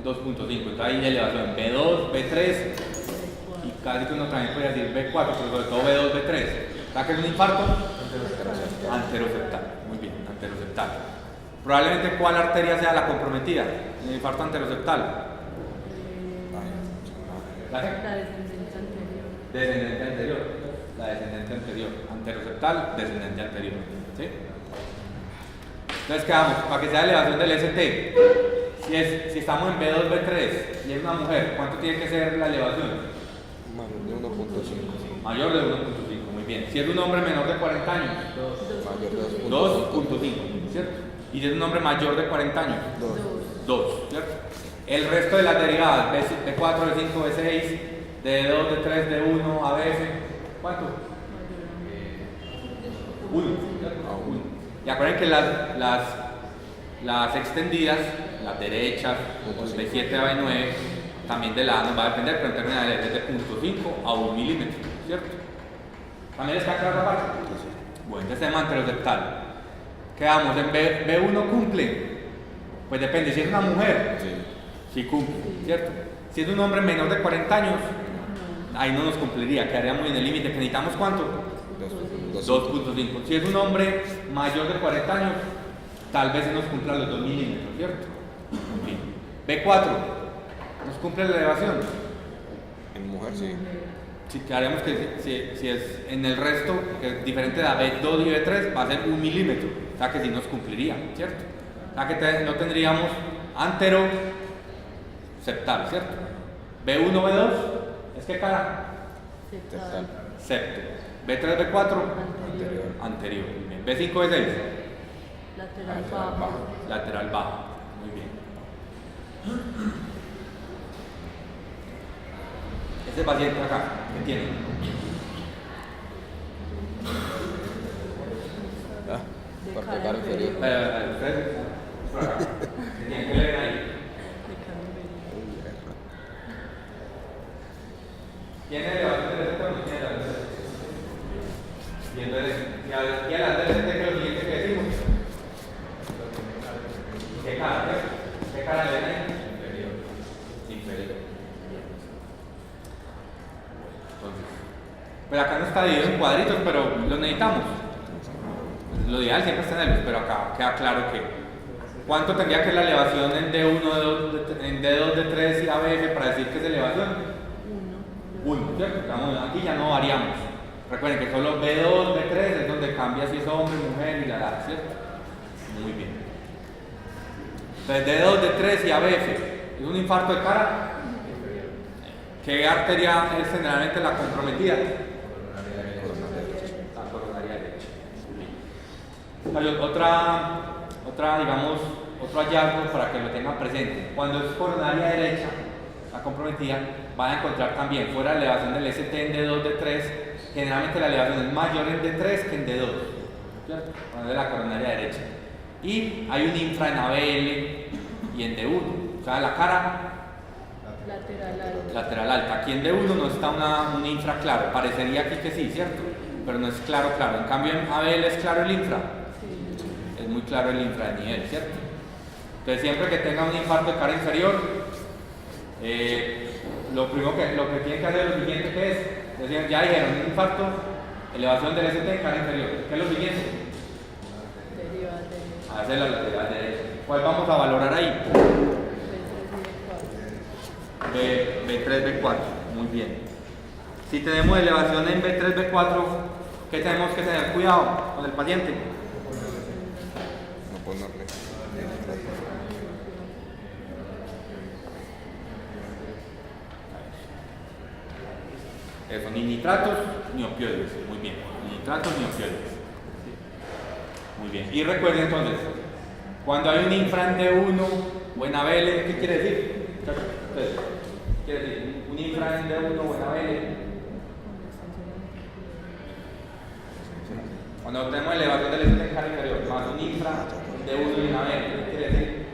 2.5. Entonces ahí hay elevación B2, B3 y casi que uno también puede decir B4, pero sobre todo B2, B3. ¿Sabes qué es un infarto? Anteroseptal. Muy bien, anteroseptal. Probablemente cuál arteria sea la comprometida en el infarto anteroseptal. La descendente anterior. Descendente anterior. La descendente anterior. Anteroseptal, descendente anterior. ¿Sí? Entonces quedamos, para que sea elevación del ST. Si estamos en B2, B3 y es una mujer, ¿cuánto tiene que ser la elevación? Mayor de 1.5. Mayor de 1.5, muy bien. Si es un hombre menor de 40 años, Mayor de 2.5, ¿cierto? Y si es un hombre mayor de 40 años, 2. 2, ¿cierto? El resto de las derivadas, B4, B5, B6, de 2, de 3, de 1, a veces, ¿cuánto? 1, ¿cierto? 1. Y acuérdense que las extendidas, las derechas, de 7 a 9, también de la A nos va a depender, pero en términos de desde 0.5 a 1 milímetro, ¿cierto? ¿También está clara la parte? Bueno, entonces tenemos anteroseptal. Quedamos en B1 cumple. Pues depende, si es una mujer, sí cumple, ¿cierto? Si es un hombre menor de 40 años, ahí no nos cumpliría, quedaríamos en el límite, que necesitamos ¿cuánto? 2.5. Si es un hombre mayor de 40 años, tal vez se nos cumpla los 2 milímetros, ¿cierto? B4, ¿nos cumple la elevación? En mujer, sí. Si quedaríamos que si es en el resto, que es diferente de B2 y B3, va a ser 1 milímetro, o sea que sí nos cumpliría, ¿cierto? O sea que no tendríamos anteroseptal, ¿cierto? B1, B2, ¿es qué cara? Septal. Septo. B3, B4, anterior. Bien. B5, B6, Lateral bajo. lateral bajo. Muy bien. Este paciente acá, ¿qué tiene? Parte cara inferior. Ustedes, por acá. ¿Qué tiene? ¿Qué le ven ahí? ¿Tiene elevación del ST o no tiene elevación del ST? cara le ven? Inferior. Entonces, pues acá no está dividido en cuadritos, pero lo necesitamos. Lo ideal siempre es tenerlos, pero acá queda claro que ¿cuánto tendría que la elevación en D1, en D2, D3 y ABF para decir que es elevación? 1, ¿cierto? Aquí ya no variamos. Recuerden que solo B2, B3 es donde cambia si es hombre, mujer y la edad, ¿cierto? Muy bien. Entonces D2, D3 y ABF. ¿Es un infarto de cara? ¿Qué arteria es generalmente la comprometida? La coronaria derecha. Hay otra, digamos, otro hallazgo para que lo tengan presente. Cuando es coronaria derecha, la comprometida, van a encontrar también fuera la elevación del ST en D2, D3, generalmente la elevación es mayor en D3 que en D2, ¿cierto? Cuando es de la coronaria derecha. Y hay un infra en ABL y en D1, o sea, la cara lateral alta. Aquí en D1 no está un infra claro, parecería aquí que sí, ¿cierto? Pero no es claro. En cambio en ABL es claro el infra. Sí. Es muy claro el infra de nivel, ¿cierto? Entonces siempre que tenga un infarto de cara inferior, lo que tienen que hacer es lo siguiente que es, ya dijeron, un infarto, elevación del ST en cara inferior. ¿Qué es lo siguiente? Hacer la lateral derecha. ¿Cuál vamos a valorar ahí? B3, B4, muy bien. Si tenemos elevación en B3, B4, ¿qué tenemos que tener cuidado con el paciente? No ponerle. Eso, ni nitratos ni opioides, muy bien. Ni nitratos ni opioides. Muy bien. Y recuerden entonces, cuando hay un infra en D1 o en ABL, ¿qué quiere decir? Entonces, quiere decir, un infra en D1 o en ABL. Cuando tenemos elevación del ST en cara inferior, más un infra en D1 y en ABL, ¿qué quiere decir?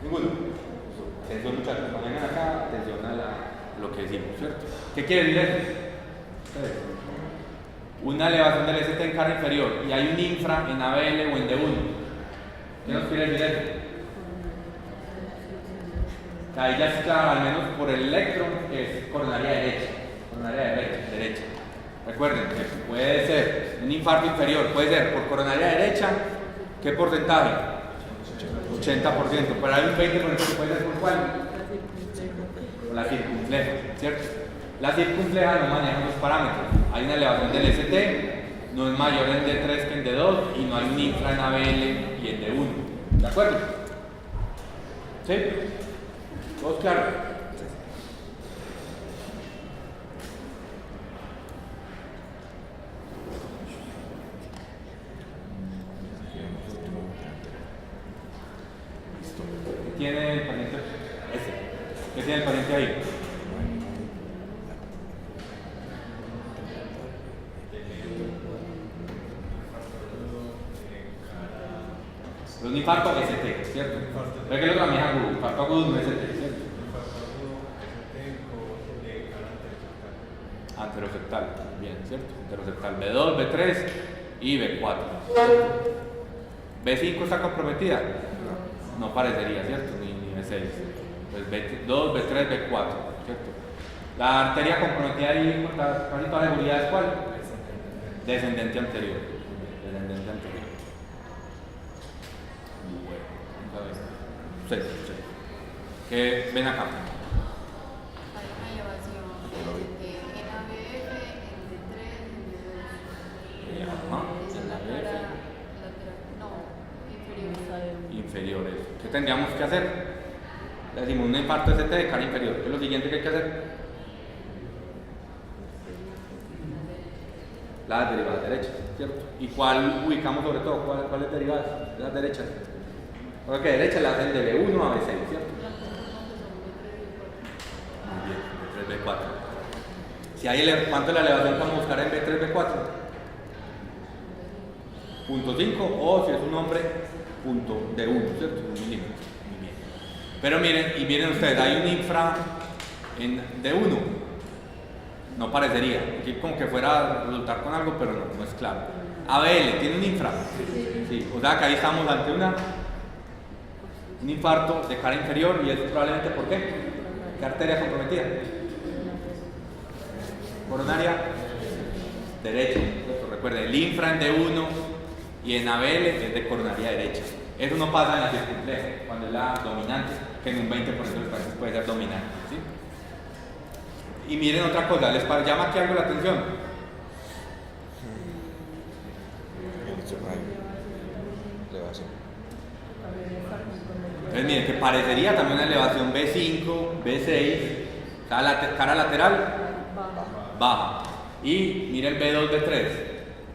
Ninguno. Atención muchachos, cuando vengan acá, atención a lo que decimos, ¿cierto? ¿Qué quiere decir eso? Una elevación del ST en cara inferior y hay un infra en ABL o en D1. ¿Qué nos quiere decir eso? Ahí ya es claro, al menos por el electro, que es coronaria derecha. Recuerden que puede ser un infarto inferior, puede ser por coronaria derecha, ¿qué porcentaje? 80%, pero hay un 20% que puede ser por cuál? Por la circunfleja, ¿cierto? La circunfleja no maneja los parámetros. Hay una elevación del ST, no es mayor en D3 que en D2 y no hay un infra en ABL y en D1. ¿De acuerdo? ¿Sí? ¿Todos claros? ¿Qué tiene el paciente? ¿Qué tiene el paciente ahí? Es un infarto ST, ¿cierto? Pero que es lo que maneja agudo, infarto agudo no es ST, ¿cierto? Anteroseptal, bien, ¿cierto? Anteroseptal B2, B3 y B4. ¿B5 está comprometida? No parecería, ¿cierto? Ni B6. Pues B2, B3, B4, ¿cierto? La arteria comprometida ahí, casi toda seguridad, ¿es cuál? Descendente anterior. Descendente anterior. Bueno, vamos a ver. Sí. ¿Qué ven acá? Hay una elevación en ABF, en D3, en D2. En la lateral, no, inferiores. ¿Qué tendríamos que hacer? Le decimos un infarto ST de cara inferior. ¿Qué es lo siguiente que hay que hacer? Las derivadas derechas, ¿cierto? ¿Y cuál ubicamos sobre todo? ¿Cuáles derivadas? Las derechas. Porque derecha la hacen de B1 a B6, ¿cierto? Muy bien, B3, B4. Si hay ¿cuánto es la elevación que vamos a buscar en B3, B4? Punto 5 o si es un hombre, punto D1, ¿cierto? Un milímetro. Muy bien. Pero miren ustedes, hay un infra en D1. No parecería, aquí como que fuera a resultar con algo, pero no es claro. ABL, ¿tiene un infra? Sí. O sea que ahí estamos ante una un infarto de cara inferior, y es probablemente ¿por qué? ¿Qué arteria comprometida? Coronaria derecha. Recuerden, el infra en D1 y en ABL es de coronaria derecha. Eso no pasa en la circunfleja, cuando es la dominante, que en un 20% de los pacientes puede ser dominante. ¿Sí? Y miren otra cosa, ¿les llama aquí algo la atención? Entonces miren que parecería también una elevación B5, B6, cara lateral baja. Y miren el B2, B3.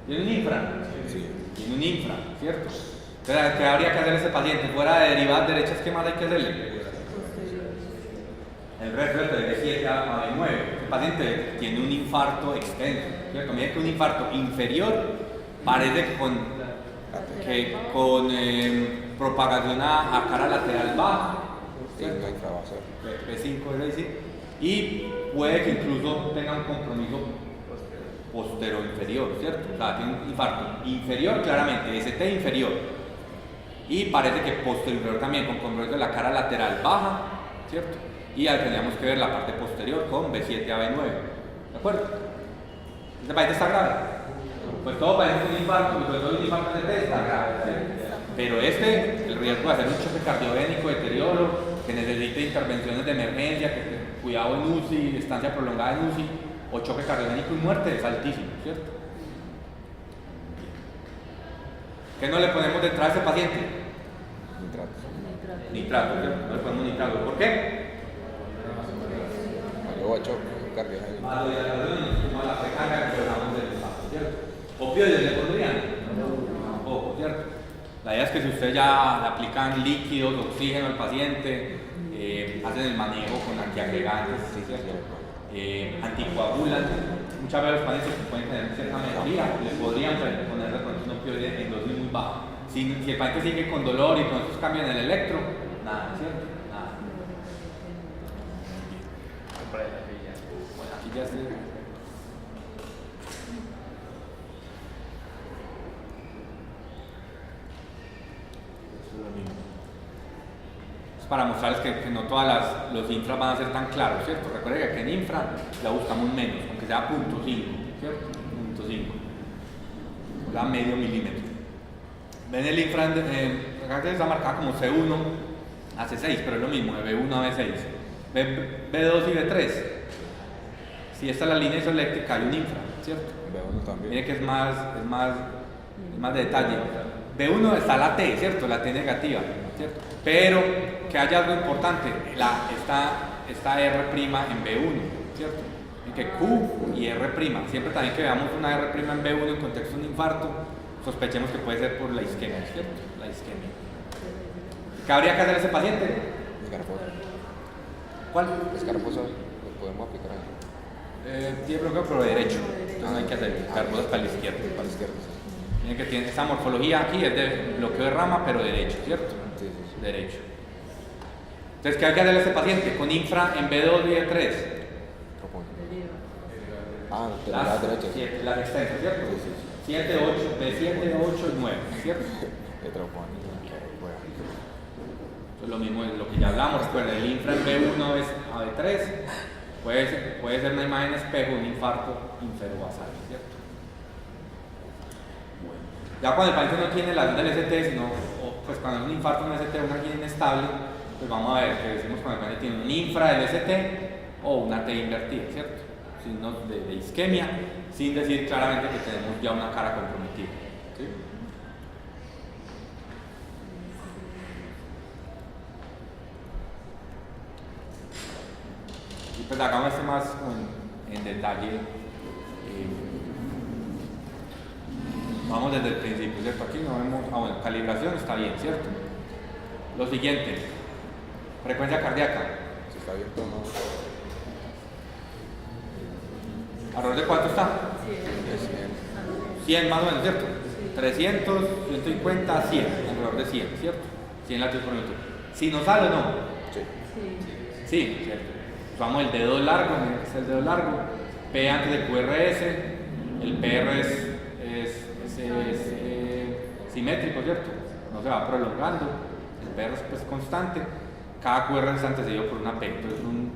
¿Tiene un infra? Sí. Tiene un infra, ¿cierto? Entonces, ¿qué habría que hacer ese paciente? Fuera de derivadas derechas, ¿qué más hay que hacerle? El resto de B7 a B9. El paciente tiene un infarto extenso, ¿cierto? Miren que un infarto inferior parece que con propagación a cara lateral baja, ¿cierto? B5, B6, y puede que incluso tenga un compromiso posterior inferior, ¿cierto? O sea, tiene un infarto inferior claramente, ST inferior, y parece que posterior también con compromiso de la cara lateral baja, ¿cierto? Y tendríamos que ver la parte posterior con B7 a B9, ¿de acuerdo? ¿Este paciente está grave? Pues todo parece un infarto, sobre todo un infarto ST está grave, ¿cierto? Pero el riesgo de hacer un choque cardiogénico, deterioro, que necesite intervenciones de emergencia, cuidado en UCI, estancia prolongada en UCI, o choque cardiogénico y muerte es altísimo, ¿cierto? ¿Qué no le ponemos de entrada a ese paciente? Nitrato, ¿cierto? No le ponemos nitrato. ¿Por qué? A la hidratación, a la precarga que hablamos del infarto, ¿cierto? ¿Opioides le pondrían? Tampoco, ¿cierto? La idea es que si ustedes ya le aplican líquidos, oxígeno al paciente, hacen el manejo con antiagregantes, ¿cierto? Anticoagulan, muchas veces los pacientes pueden tener cierta mejoría, les podrían poner de pronto un opioide en dosis muy baja. Si el paciente sigue con dolor y con esos cambios en el electro, nada, ¿cierto? Nada. Bueno, aquí ya se... Para mostrarles que no todas los infras van a ser tan claros, ¿cierto? Recuerden que aquí en infra la buscamos menos, aunque sea 0.5, ¿cierto? 0.5, da medio milímetro. Ven el infra, acá está marcada como C1 a C6, pero es lo mismo, de B1 a B6. B2 y B3. Si esta es la línea isoeléctrica, hay un infra, ¿cierto? B1 también. Miren que es más de detalle. B1 está la T, ¿cierto? La T negativa, ¿cierto? Pero que haya algo importante, esta R' en B1, ¿cierto? Y que Q y R', siempre también que veamos una R' en B1 en contexto de un infarto, sospechemos que puede ser por la isquemia, ¿cierto? La isquemia. ¿Qué habría que hacer a ese paciente? Escarfosa. ¿Cuál? Escarfosa, lo podemos aplicar ahí. Tiene bloqueo, pero de derecho. No hay que hacer escarfosa para la izquierda. Para la izquierda, sí. Miren que tiene esa morfología aquí, es de bloqueo de rama, pero derecho, ¿cierto? Sí, sí, sí. Derecho. Entonces, ¿qué hay que hacerle a este paciente? Con infra en B2 y B3. De la derecha. Las extensas, ¿cierto? Sí, sí, sí. 7, 8, B7, 8 y 9, ¿cierto? Entonces, lo mismo es lo que ya hablamos, recuerden, el infra en B1 a B3 puede ser una imagen espejo de un infarto inferovasal, ¿cierto? Bueno. Ya cuando el paciente no tiene la del ST, sino pues cuando es un infarto, un ST, una guía inestable, pues vamos a ver que decimos cuando el paciente tiene un infra del ST o una T invertida, ¿cierto? Signos de isquemia, sin decir claramente que tenemos ya una cara comprometida, ¿sí? Y pues acá vamos a ver más en detalle. Vamos desde el principio, ¿cierto? Aquí no vemos, bueno, calibración está bien, ¿cierto? Lo siguiente, frecuencia cardíaca. Si está bien, pero no. ¿Alrededor de cuánto está? 100 más o menos, ¿cierto? 300, 150, 100, alrededor de 100, ¿cierto? 100 latidos por minuto. ¿Si nos sale o no? Sí. Sí, ¿cierto? Usamos el dedo largo, es el dedo largo, P antes de QRS, el PR es simétrico, ¿cierto? No se va prolongando. El PR es pues constante, cada QR es antecedido por una P, entonces un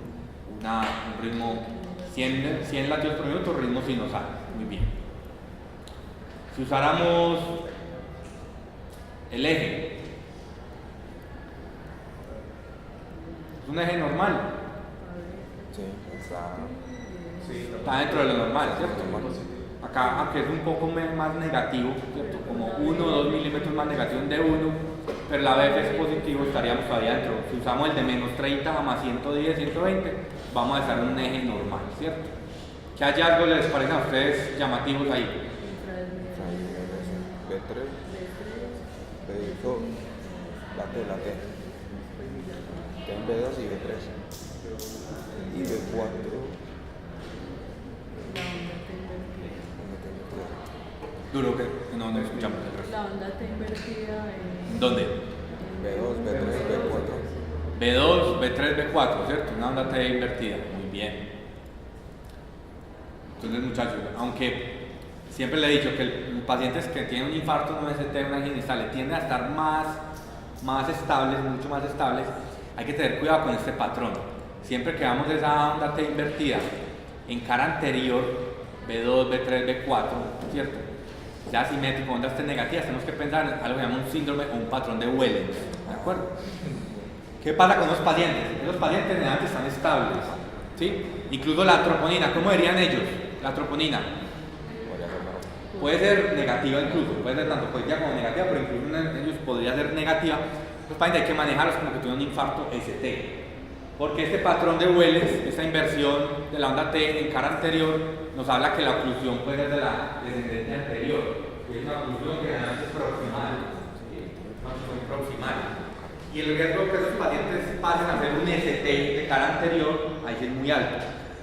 ritmo 100 latidos por minuto, ritmo sinusal, muy bien. Si usáramos el eje, es un eje normal, Sí, está. está dentro de lo normal, ¿cierto? Acá, aunque es un poco más negativo, ¿cierto? Como 1 o 2 milímetros más negativo de 1, pero la BF es positivo, estaríamos todavía dentro. Si usamos el de menos 30 a más 110, 120, vamos a estar en un eje normal, ¿cierto? ¿Qué hallazgos les parecen a ustedes llamativos ahí? B3, B2, la T en B2 y B3 y B4. Duro que no escuchamos el resto. La onda está invertida en... ¿Dónde? B2, B3, B4. B2, B3, B4, ¿cierto? Una onda T invertida. Muy bien. Entonces, muchachos, aunque siempre le he dicho que los pacientes que tienen un infarto, una ST, una angina distal, tienden a estar más estables, mucho más estables, hay que tener cuidado con este patrón. Siempre que veamos esa onda T invertida en cara anterior, B2, B3, B4, ¿cierto? Ya simétrico, ondas T negativas, tenemos que pensar en algo que llama un síndrome o un patrón de Wellens, ¿de acuerdo? ¿Qué pasa con los pacientes? Los pacientes generalmente están estables, ¿sí? Incluso la troponina, ¿cómo dirían ellos? La troponina puede ser negativa incluso, puede ser tanto positiva como negativa, pero incluso en ellos podría ser negativa. Los pacientes hay que manejarlos como que tuvieron un infarto ST, porque este patrón de Wellens, esta inversión de la onda T en cara anterior, nos habla que la oclusión puede ser de la descendente anterior, que es una oclusión que generalmente es proximal, ¿sí? Una oclusión proximal. Y el riesgo que esos pacientes pasen a hacer un ST de cara anterior, ahí sí es muy alto.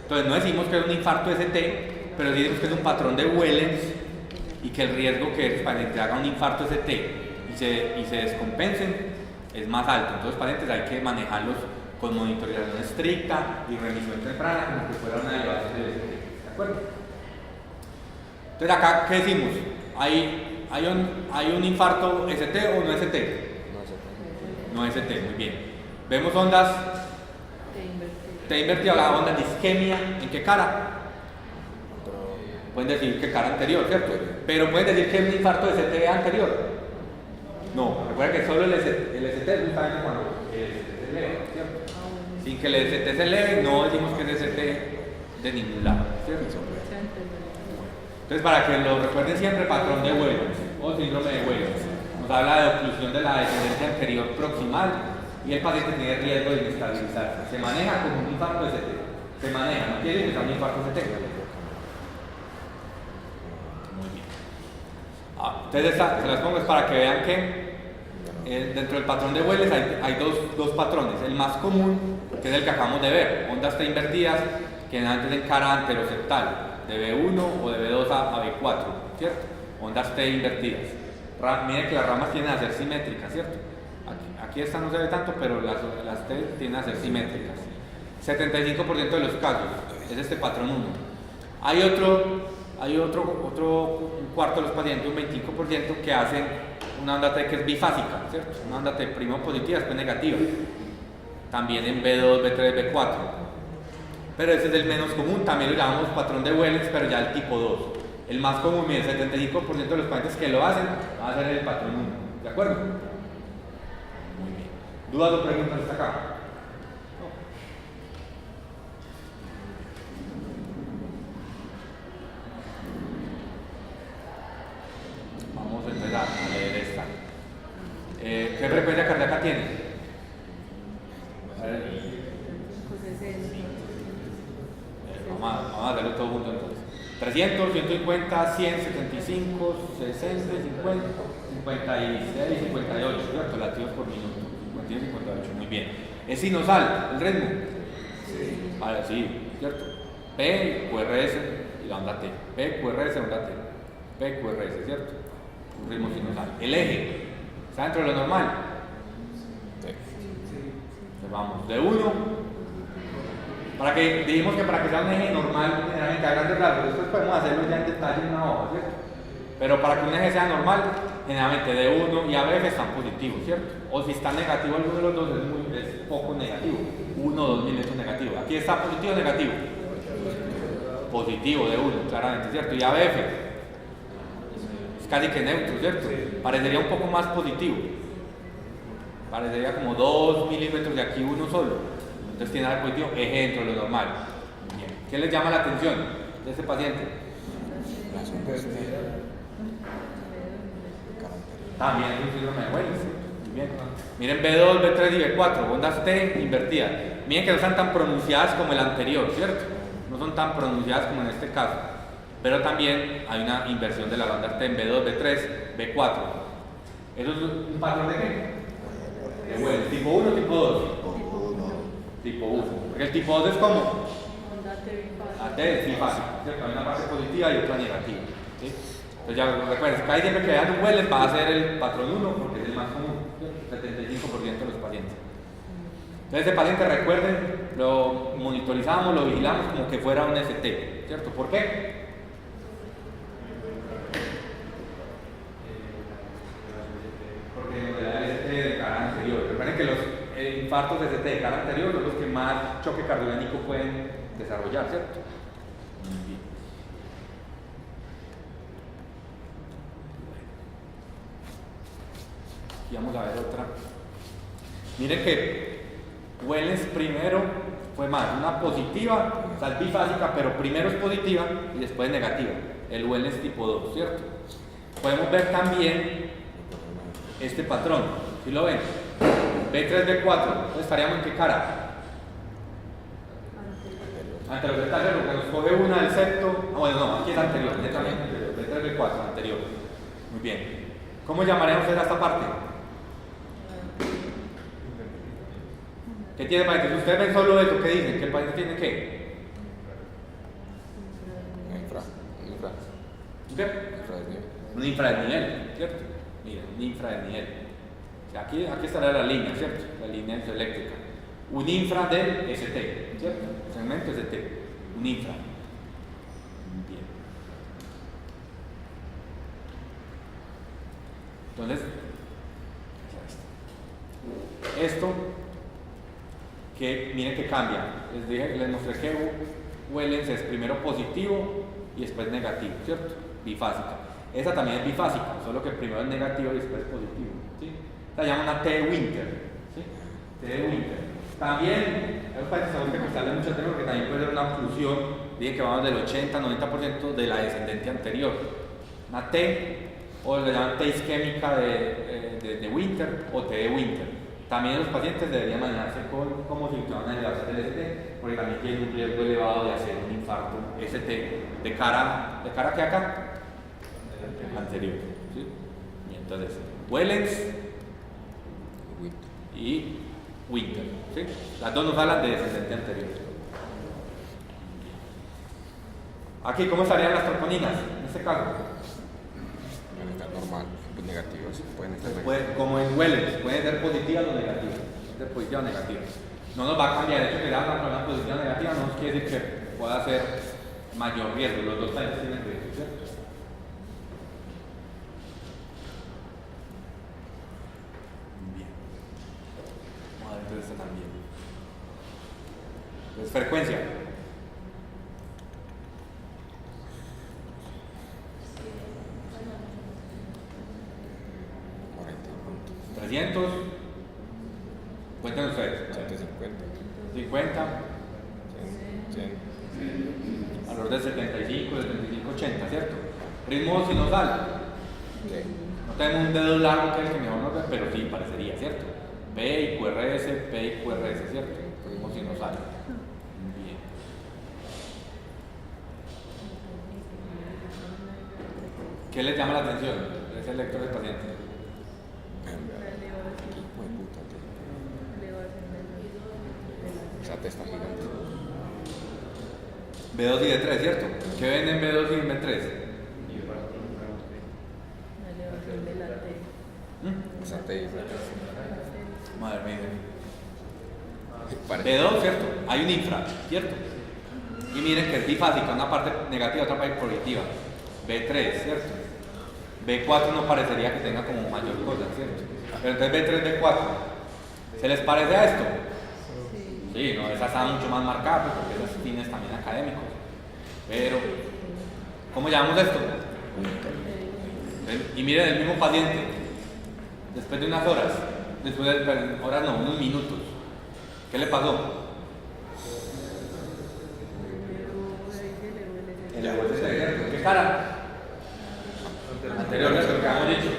Entonces no decimos que es un infarto ST, pero sí decimos que es un patrón de Wellens y que el riesgo que el paciente haga un infarto ST y se descompensen es más alto. Entonces pacientes hay que manejarlos con monitorización estricta y remisión temprana como que fuera una elevación del ST. ¿De acuerdo? Entonces acá, ¿qué decimos? ¿Hay un infarto ST o no ST? No ST, muy bien. Vemos ondas T invertida, la onda de isquemia, ¿en qué cara? Pueden decir que cara anterior, ¿cierto? Pero pueden decir que es un infarto ST anterior. No, recuerda que solo el ST es justamente cuando el ST se eleva, ¿cierto? Sin que el ST se eleve, no decimos que es ST de ningún lado, ¿cierto? Entonces, para que lo recuerden siempre, patrón de Wellens o síndrome de Wellens. Nos habla de oclusión de la descendencia anterior proximal y el paciente tiene riesgo de inestabilizarse. Se maneja como un infarto ST. Se maneja, no quiere que sea un infarto ST. Muy bien. Entonces, se las pongo es para que vean que dentro del patrón de Wellens hay dos patrones. El más común, que es el que acabamos de ver, ondas T invertidas, que antes en cara anteroseptal, de B1 o de B2 a B4, ¿cierto? Ondas T invertidas. Miren que las ramas tienden a ser simétricas, ¿cierto? Aquí esta no se ve tanto, pero las T tienden a ser simétricas. 75% de los casos es este patrón 1. Hay otro un cuarto de los pacientes, un 25%, que hacen una onda T que es bifásica, ¿cierto? Una onda T primero positiva, después negativa. También en B2, B3, B4. Pero ese es el menos común, también lo llamamos patrón de Wellens, pero ya el tipo 2. El más común, el 75% de los pacientes que lo hacen, va a ser el patrón 1. ¿De acuerdo? Muy bien. ¿Dudas o preguntas hasta acá? Vamos a empezar a leer esta. ¿Qué frecuencia cardíaca tiene? A ver. Vamos a hacerlo todo junto entonces. 300, 150, 100, 75, 60, 50, 56, 58, ¿cierto? Latidos por minuto. 52, 58, muy bien. ¿Es sinusal el ritmo? Sí. Vale, sí, ¿cierto? P, QRS y la onda T. P, QRS, onda T. P, QRS, ¿cierto? Un ritmo sinusal. El eje, ¿está dentro de lo normal? Sí. Entonces vamos, de 1. Dijimos que para que sea un eje normal, generalmente a grandes rasgos, después podemos hacerlo ya en detalle en una hoja, ¿cierto? Pero para que un eje sea normal, generalmente D1 y ABF están positivos, ¿cierto? O si está negativo alguno de los dos es poco negativo, 1 o 2 milímetros negativo. Aquí está positivo o negativo. Positivo D1, claramente, ¿cierto? Y ABF es casi que neutro, ¿cierto? Parecería un poco más positivo. Parecería como 2 milímetros de aquí, uno solo. Entonces tiene algo positivo, eje dentro de lo normal. Bien. ¿Qué les llama la atención de este paciente? También es un síndrome de Wells. Muy bien. Miren B2, B3 y B4, ondas T invertidas. Miren que no están tan pronunciadas como el anterior, ¿cierto? No son tan pronunciadas como en este caso. Pero también hay una inversión de la banda T en B2, B3, B4. ¿Eso es un patrón de qué? De Wells. ¿Tipo 1 o tipo 2? Tipo 1. Porque el tipo 2 es como Onda T bifásica. AT, sí, fácil, ¿cierto? Hay una parte positiva y otra negativa. ¿Sí? Entonces ya recuerden, cada siempre que vean un Wells va a ser el patrón 1 porque es el más común, ¿cierto? 75% de los pacientes. Entonces ese paciente, recuerden, lo monitorizamos, lo vigilamos como que fuera un ST, ¿cierto? ¿Por qué? Porque el ST de cara anterior. Recuerden que los infartos de ST de cara anterior son los que más choque cardiogénico pueden desarrollar, ¿cierto? Muy bien. Y vamos a ver otra. Miren que Wells primero fue más una positiva, o sea, es bifásica, pero primero es positiva y después negativa. El Wells tipo 2, ¿cierto? Podemos ver también este patrón, ¿sí lo ven? B3, B4, entonces estaríamos en qué cara? Anterior, porque nos coge una del septo. Bueno, no, aquí es anterior, netamente anterior. B3, B4, anterior. Muy bien. ¿Cómo llamarían ustedes a esta parte? ¿Qué tiene paciente? Si ustedes ven solo esto, ¿qué dicen? ¿Que el paciente tiene qué? ¿Qué? Un infradesnivel, ¿cierto? Mira, un infradesnivel. O sea, aquí estará la línea, ¿cierto? La línea eléctrica. Un infra del ST, ¿cierto? Segmento ST. Un infra. Bien. Entonces, esto, que miren que cambia. Les mostré que Wells es primero positivo y después negativo, ¿cierto? Bifásica. Esa también es bifásica, solo que primero es negativo y después positivo, ¿sí? Se llama una T de Winter, ¿sí? T de Winter. También, es para que prestarle mucho atención porque también puede ser una oclusión, dije que vamos del 80-90% de la descendente anterior. Una T, o le llaman T isquémica de Winter o T de Winter. También los pacientes deberían manejarse como si van a elevarse del ST, porque también tienen un riesgo elevado de hacer un infarto ST de cara que acá, anterior. ¿Sí? Y entonces, Wells y Winter. ¿Sí? Las dos nos hablan de descendente anterior. Aquí, ¿cómo estarían las troponinas en este caso? Pueden estar normal, negativos, pueden estar Como en Wells, pueden ser positivas o negativas. Pueden ser positivas o negativas. No nos va a cambiar el hecho de que la una positiva o negativa, no nos quiere decir que pueda ser mayor riesgo. Los dos pacientes tienen riesgo, ¿cierto? Bien. Vamos a ver entonces esta también. Entonces, frecuencia. Cuéntenos ustedes. 150. 50. 100. Valor del 75, del 75, 80, ¿cierto? Ritmo sinusal. No tenemos un dedo largo que es el que mejor nos ve, pero sí parecería, ¿cierto? P y QRS, P y QRS, ¿cierto? Ritmo sinusal. Bien. ¿Qué les llama la atención? Es el lector del paciente. Esa T está gigante. B2 y D3, ¿cierto? ¿Qué ven en B2 y en B3? La elevación de la T. Esa T es Madre mía. parece. B2, ¿cierto? Hay un infra, ¿cierto? Y miren que es bifásica, una parte negativa, otra parte positiva. B3, ¿cierto? B4 no parecería que tenga como mayor cosa, ¿cierto? Pero entonces B3, B4, ¿se les parece a esto? Sí, no, esa está mucho más marcada pues, porque esos fines también académicos. Pero, ¿cómo llamamos esto? Y miren el mismo paciente, después de unas horas, horas no, unos minutos, ¿qué le pasó? ¿Qué cara? Anterior, eso es lo que hemos dicho.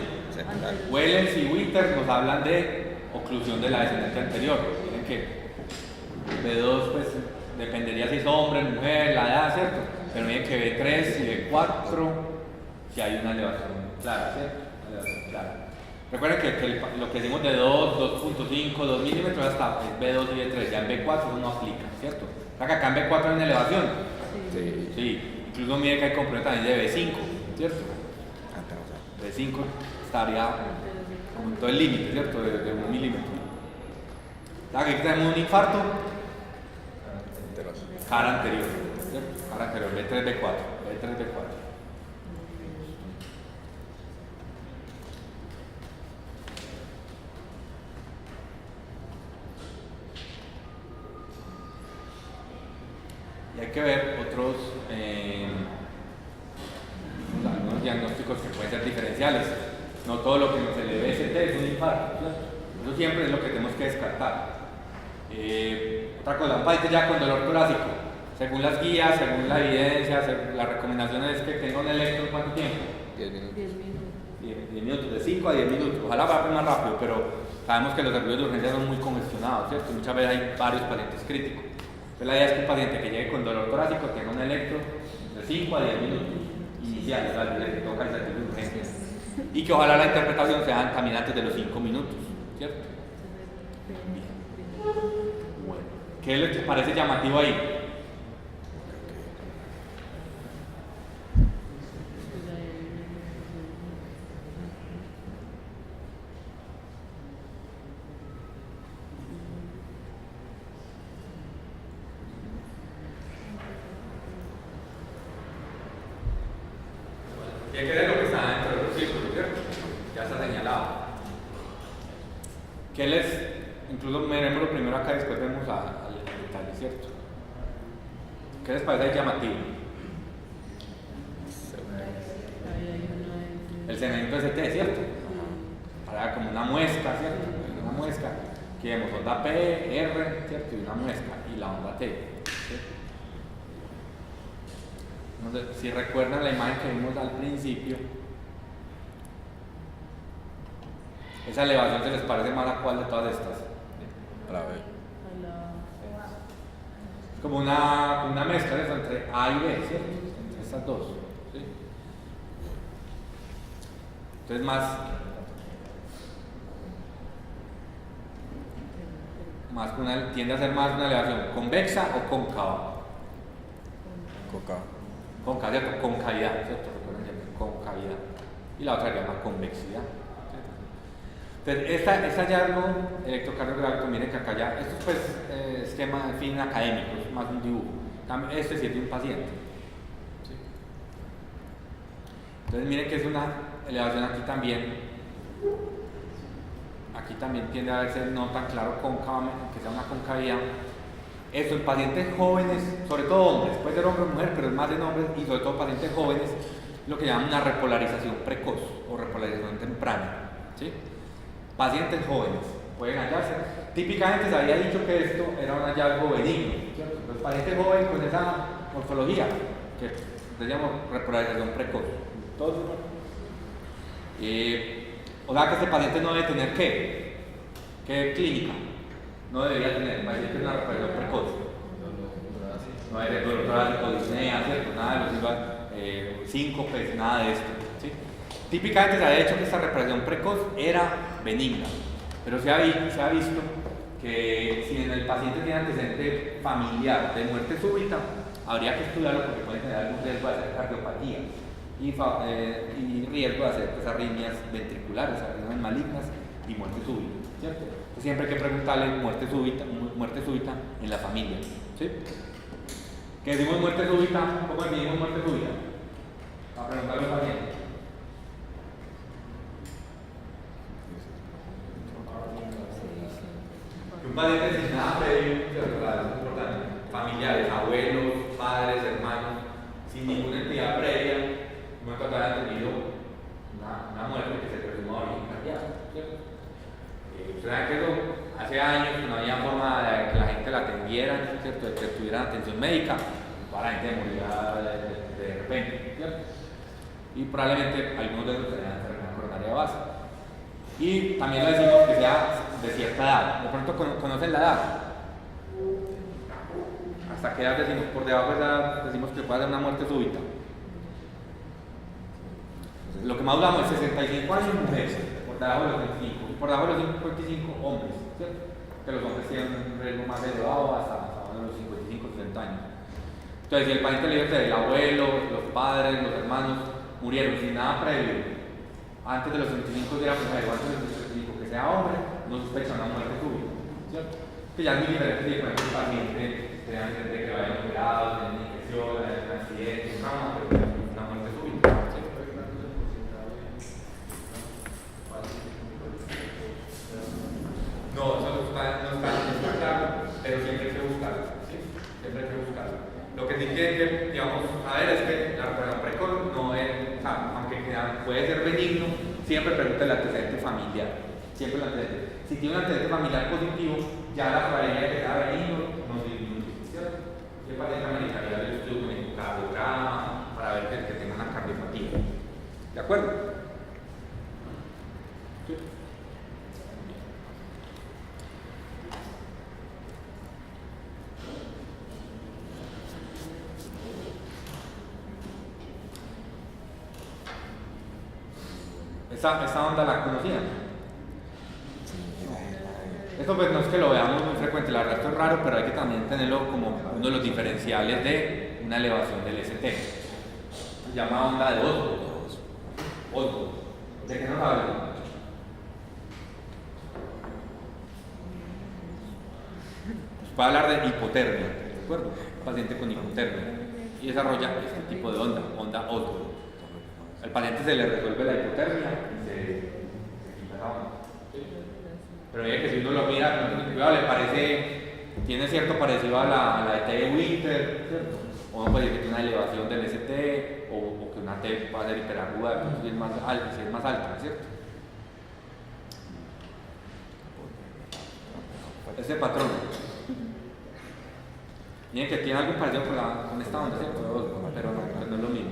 Wellens y Winter nos hablan de oclusión de la descendente anterior. Miren que B2 pues dependería si es hombre, mujer, la edad, ¿cierto? Pero miren que B3 y B4 si hay una elevación clara, ¿cierto? Una elevación clara. Recuerden que lo que decimos de 2, 2.5, 2 milímetros hasta B2 y B3, ya en B4 eso no aplica, ¿cierto? O sea que acá en B4 hay una elevación. Sí. Incluso mire que hay componentes también de B5, ¿cierto? B5 estaría como en todo el límite, ¿cierto? De 1 milímetro. O sea que aquí tenemos un infarto. Cara anterior, ¿cierto? Cara anterior, B3, B4, B3, B4. Y hay que ver otros algunos diagnósticos que pueden ser diferenciales. No todo lo que se le ve ST es un infarto, ¿cierto? Eso siempre es lo que tenemos que descartar. Otra cosa, un paciente ya con dolor torácico, según las guías, según la evidencia, la recomendación es que tenga un electro en ¿cuánto tiempo? 10 minutos. 10 minutos, de 5 a 10 minutos. Ojalá vaya más rápido, pero sabemos que los servicios de urgencia son muy congestionados, ¿cierto? Muchas veces hay varios pacientes críticos. Entonces la idea es que un paciente que llegue con dolor torácico tenga un electro de 5 a 10 minutos iniciales, le toca el servicio de urgencia. Y que ojalá la interpretación sea también antes de los 5 minutos, ¿cierto? Bueno, ¿qué les parece llamativo ahí? Y hay que ver lo que está dentro de los círculos, ¿cierto? Ya está señalado. ¿Qué les, incluso veremos lo primero acá y después vemos al detalle, ¿cierto? ¿Qué les parece ahí llamativo? El segmento ST, ¿cierto? Para como una muesca, ¿cierto? Una muesca. Aquí vemos onda P, R, ¿cierto? Y una muesca. Y la onda T, ¿cierto? Entonces, si recuerdan la imagen que vimos al principio, esa elevación se les parece más a cuál de todas estas. A la B. Es como una mezcla de eso entre A y B, ¿cierto? Entre estas dos. ¿Sí? Entonces tiende a ser más una elevación convexa o cóncava. Cóncava, ¿cierto? Concavidad, ¿cierto? Recuerden siempre, concavidad. Y la otra se llama convexidad. Entonces, este hallazgo electrocardiográfico, miren que acá ya, esto es pues esquema de fin académico, es más un dibujo. Este sí es de un paciente. ¿Sí? Entonces, miren que es una elevación aquí también. Aquí también tiende a verse no tan claro cóncavamente, que sea una concavidad. Esto en pacientes jóvenes, sobre todo hombres, puede ser hombre o mujer, pero es más en hombres y sobre todo pacientes jóvenes, lo que llaman una repolarización precoz o repolarización temprana. ¿Sí? Pacientes jóvenes pueden hallarse. Típicamente se había dicho que esto era un hallazgo benigno, ¿cierto? Los pacientes jóvenes con esa morfología, que se llama repolarización precoz. Entonces, o sea que este paciente no debe tener ¿qué clínica? No debería tener, paciente una repolarización precoz. No debe tener dolor torácico, disnea, ¿cierto? Nada de los síncopes, nada de esto. ¿Sí? Típicamente se había dicho que esta repolarización precoz era benigna, pero se ha visto que si en el paciente tiene antecedente familiar de muerte súbita, habría que estudiarlo porque puede tener algún riesgo de hacer cardiopatía y riesgo de hacer pues, arritmias ventriculares, arritmias malignas y muerte súbita, ¿cierto? Entonces siempre hay que preguntarle muerte súbita en la familia, ¿sí? ¿Qué decimos muerte súbita? ¿Cómo definimos muerte súbita? A preguntarle al paciente. Un paciente sin nada previo, ¿cierto? Eso es importante. Familiares, abuelos, padres, hermanos, sin ninguna entidad previa, no que hayan tenido una muerte que se presumó de origen cardíaco, ¿cierto? Ustedes saben que eso hace años no había forma de que la gente la atendiera, ¿cierto? De que tuvieran atención médica, toda la gente moría de repente, ¿cierto? Y probablemente algunos de ellos tenían enfermedad coronaria base. Y también le decimos que sea de cierta edad. De pronto conocen la edad. ¿Hasta qué edad decimos? Por debajo de esa edad decimos que puede haber una muerte súbita. Lo que más hablamos es 65 años mujeres, por debajo de los 25. Y por debajo de los 55 hombres, ¿cierto? Que los hombres tienen un riesgo más elevado hasta los 55, 60 años. Entonces, si el paciente le dice el abuelo, los padres, los hermanos murieron sin nada previo, antes de los 25 días, pues, antes de los 25 que sea hombre, no sospecha una muerte súbita, ¿cierto? Que ya es muy diferente si, por ejemplo, el paciente se da de que vayan operados, tienen una infección, un accidente, un trauma, pero una muerte súbita, ¿cierto? No, eso no está claro, pero siempre hay que buscarlo, ¿sí? Siempre hay que buscarlo. Lo que sí que, digamos, a ver, es que la recuperación precoz no es, o sea, aunque puede ser benigno, siempre pregunta el antecedente familiar. Siempre el antecedente. Si tiene un antecedente familiar positivo, ya la probabilidad de que sea benigno no disminuye, ¿cierto? ¿Qué paciente americaría el estudio con el cardiograma para ver que tenga una cardiopatía? ¿De acuerdo? ¿Sí? Esa onda la conocían. Esto pues no es que lo veamos muy frecuente, la verdad esto es raro, pero hay que también tenerlo como uno de los diferenciales de una elevación del ST. Se llama onda de Osgood. ¿De qué nos habla? Pues puede hablar de hipotermia, ¿de acuerdo? Un paciente con hipotermia y desarrolla este tipo de onda Osgood. Al paciente se le resuelve la hipotermia y se quita la onda. Pero oye que si uno lo mira con cuidado le parece, tiene cierto parecido a la de T de Winter, ¿cierto? O no puede decir que tiene una elevación del ST o que una T va a ser hiperaguda, si es más alta, ¿cierto? Ese patrón. Miren que tiene algo parecido con esta onda, ¿cierto? Pero no es lo mismo.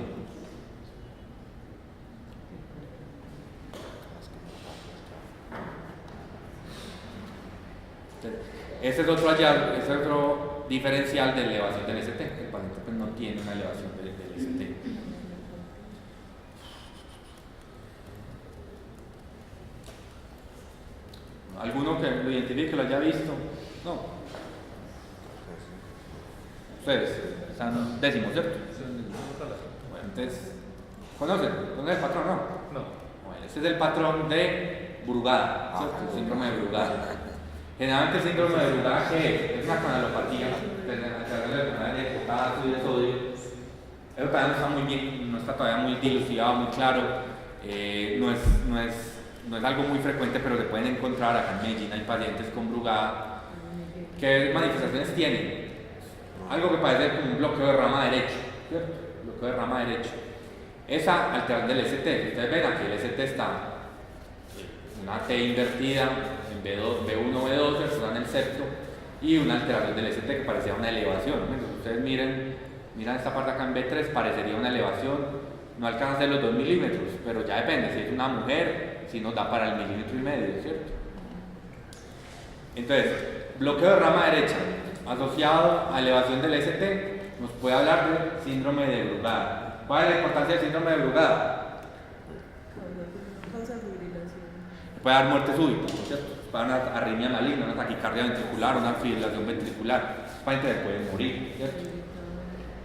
Ese es otro hallazgo, ese es otro diferencial de elevación del ST. El paciente pues, no tiene una elevación del ST. ¿Alguno que lo identifique, lo haya visto? No. Ustedes están décimos, ¿cierto? Bueno, entonces, ¿conocen el patrón? No. Bueno, ese es el patrón de Brugada, ¿cierto? El síndrome de Brugada. Generalmente el síndrome de Brugada, ¿qué es? Es una canalopatía, de potasio y de sodio. Eso todavía no está todavía muy dilucidado, muy claro. No es algo muy frecuente, pero se pueden encontrar acá en Medellín. Hay pacientes con Brugada. ¿Qué manifestaciones tienen? Algo que parece como un bloqueo de rama derecho, ¿cierto? Bloqueo de rama derecho. Esa alteración del ST. Ustedes ven aquí el ST está una T invertida en B1, B2, está en el septo, y una alteración del ST que parecía una elevación. Ustedes miran esta parte acá en B3, parecería una elevación, no alcanza a ser los 2 milímetros, pero ya depende, si es una mujer, si nos da para el 1,5 milímetros, ¿cierto? Entonces, bloqueo de rama derecha asociado a elevación del ST nos puede hablar de síndrome de Brugada. ¿Cuál es la importancia del síndrome de Brugada? Causa fibrilación. Puede dar muerte súbita, ¿cierto? Puede dar una arritmia maligna, una taquicardia ventricular, una fibrilación ventricular. El paciente puede morir, ¿cierto?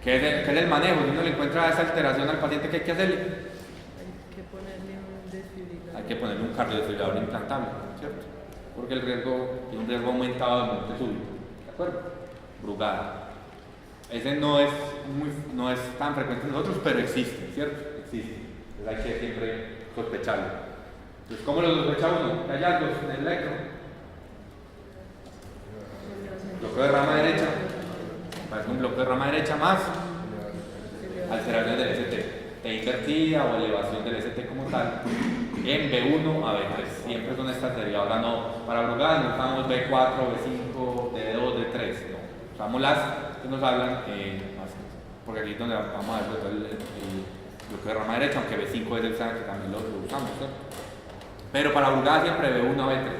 ¿Qué es el manejo? Si uno le encuentra esa alteración al paciente, ¿qué hay que hacerle? Hay que ponerle un desfibrilador. Hay que ponerle un cardiodesfibrilador implantable, ¿cierto? Porque el riesgo tiene un riesgo aumentado de muerte súbita, ¿de acuerdo? Brugada. Ese no es tan frecuente en nosotros, pero existe, ¿cierto? Existe. Entonces hay que siempre sospecharlo. Entonces, ¿cómo lo sospecha uno? ¿Hay hallazgos en el electro? bloqueo de rama derecha, parece un bloqueo de rama derecha más alteraciones del ST, T invertida o elevación del ST como tal, en B1 a B3, siempre son estas series. Ahora no, para Brugal no usamos B4, B5, D2, D3, no, usamos las que nos hablan, porque aquí es donde vamos a ver el bloqueo de rama derecha, aunque B5 es el que también lo usamos, ¿sí? Pero para Brugal siempre B1 a B3.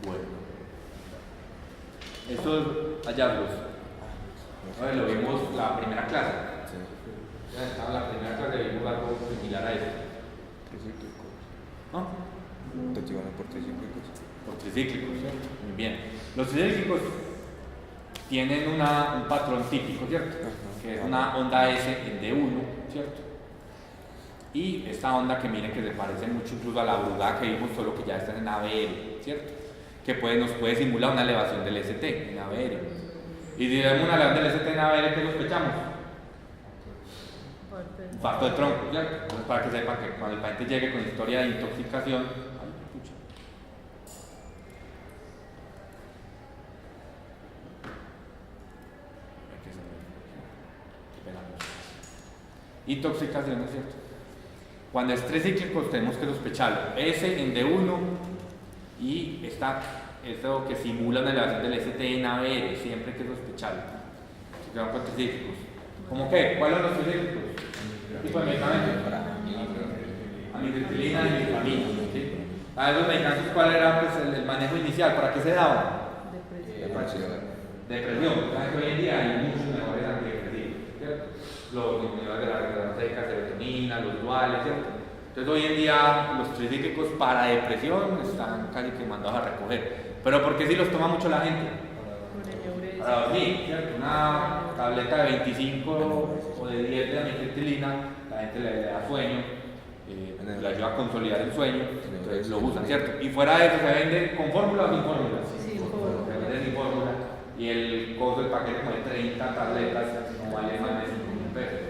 Bueno, estos hallazgos, ¿no? Lo vimos la primera clase. Ya estaba en la primera clase, vimos algo similar a esto. Tricíclicos. ¿No? Te llevan por tricíclicos. Por tricíclicos, ¿cierto? Muy bien. Los tricíclicos tienen un patrón típico, ¿cierto? Que es una onda S en D1, ¿cierto? Y esta onda que miren que se parece mucho incluso a la Brugal que vimos, solo que ya está en ABR, ¿cierto? Que nos puede simular una elevación del ST en ABR. Y si vemos una elevación del ST en ABR, ¿qué sospechamos? Un factor de tronco, ¿cierto? Entonces, para que sepan que cuando el paciente llegue con historia de intoxicación, intoxicación, ¿no es cierto? Cuando es tricíclico tenemos que sospecharlo. S en D1 y esto que simula una elevación del ST en ABR, siempre hay que sospecharlo. Se quedan con tricíclicos. ¿Cómo qué? ¿Cuáles son los tricíclicos? ¿Qué tipo de medicamentos? Amitriptilina y dipamina, ¿sí? A esos medicamentos, ¿cuál era pues, el manejo inicial? ¿Para qué se daban? Depresión. Hoy en día hay muchos mejores antidepresivos, ¿cierto? Los inhibidores de la regulación seca, serotonina, los duales, ¿cierto? Entonces hoy en día los tricíclicos para depresión están casi que mandados a recoger. Pero ¿por qué si los toma mucho la gente? Para dormir, ¿cierto? Una tableta de 25 o de 10 de amitriptilina, la gente le da sueño, le ayuda a consolidar el sueño, entonces lo usan, ¿cierto? Y fuera de eso se vende con fórmula o sin fórmula. Sin fórmula. Se vende sin fórmula. Y el costo del paquete como de 30 tabletas no vale más de 5.000 pesos.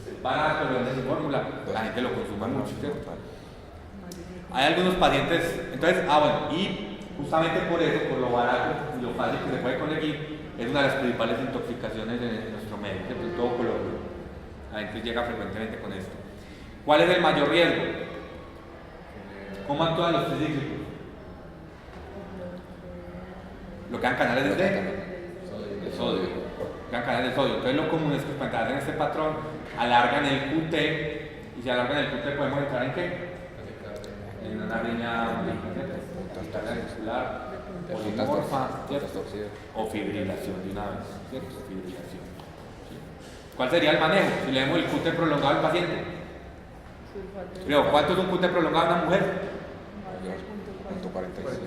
Es barato, lo venden sin fórmula, la gente lo consume mucho, ¿cierto? Hay algunos pacientes, entonces, bueno, y justamente por eso, por lo barato y lo fácil que se puede conseguir, es una de las principales intoxicaciones de nuestro medio, ¿cierto? Todo color. La gente llega frecuentemente con esto. ¿Cuál es el mayor riesgo? ¿Cómo actúan los tricíclicos? Bloquean canales de sodio. Bloquean canales de sodio. Entonces lo común es que cuando hacen este patrón, alargan el QT, y si alargan el QT podemos entrar en qué? En una riña muscular, polimorfa, o fibrilación de una vez, ¿cierto? Fibrilación. ¿Cuál sería el manejo? Si le demos el QT prolongado al paciente. Creo, ¿cuánto es un QT prolongado a una mujer? Punto 46.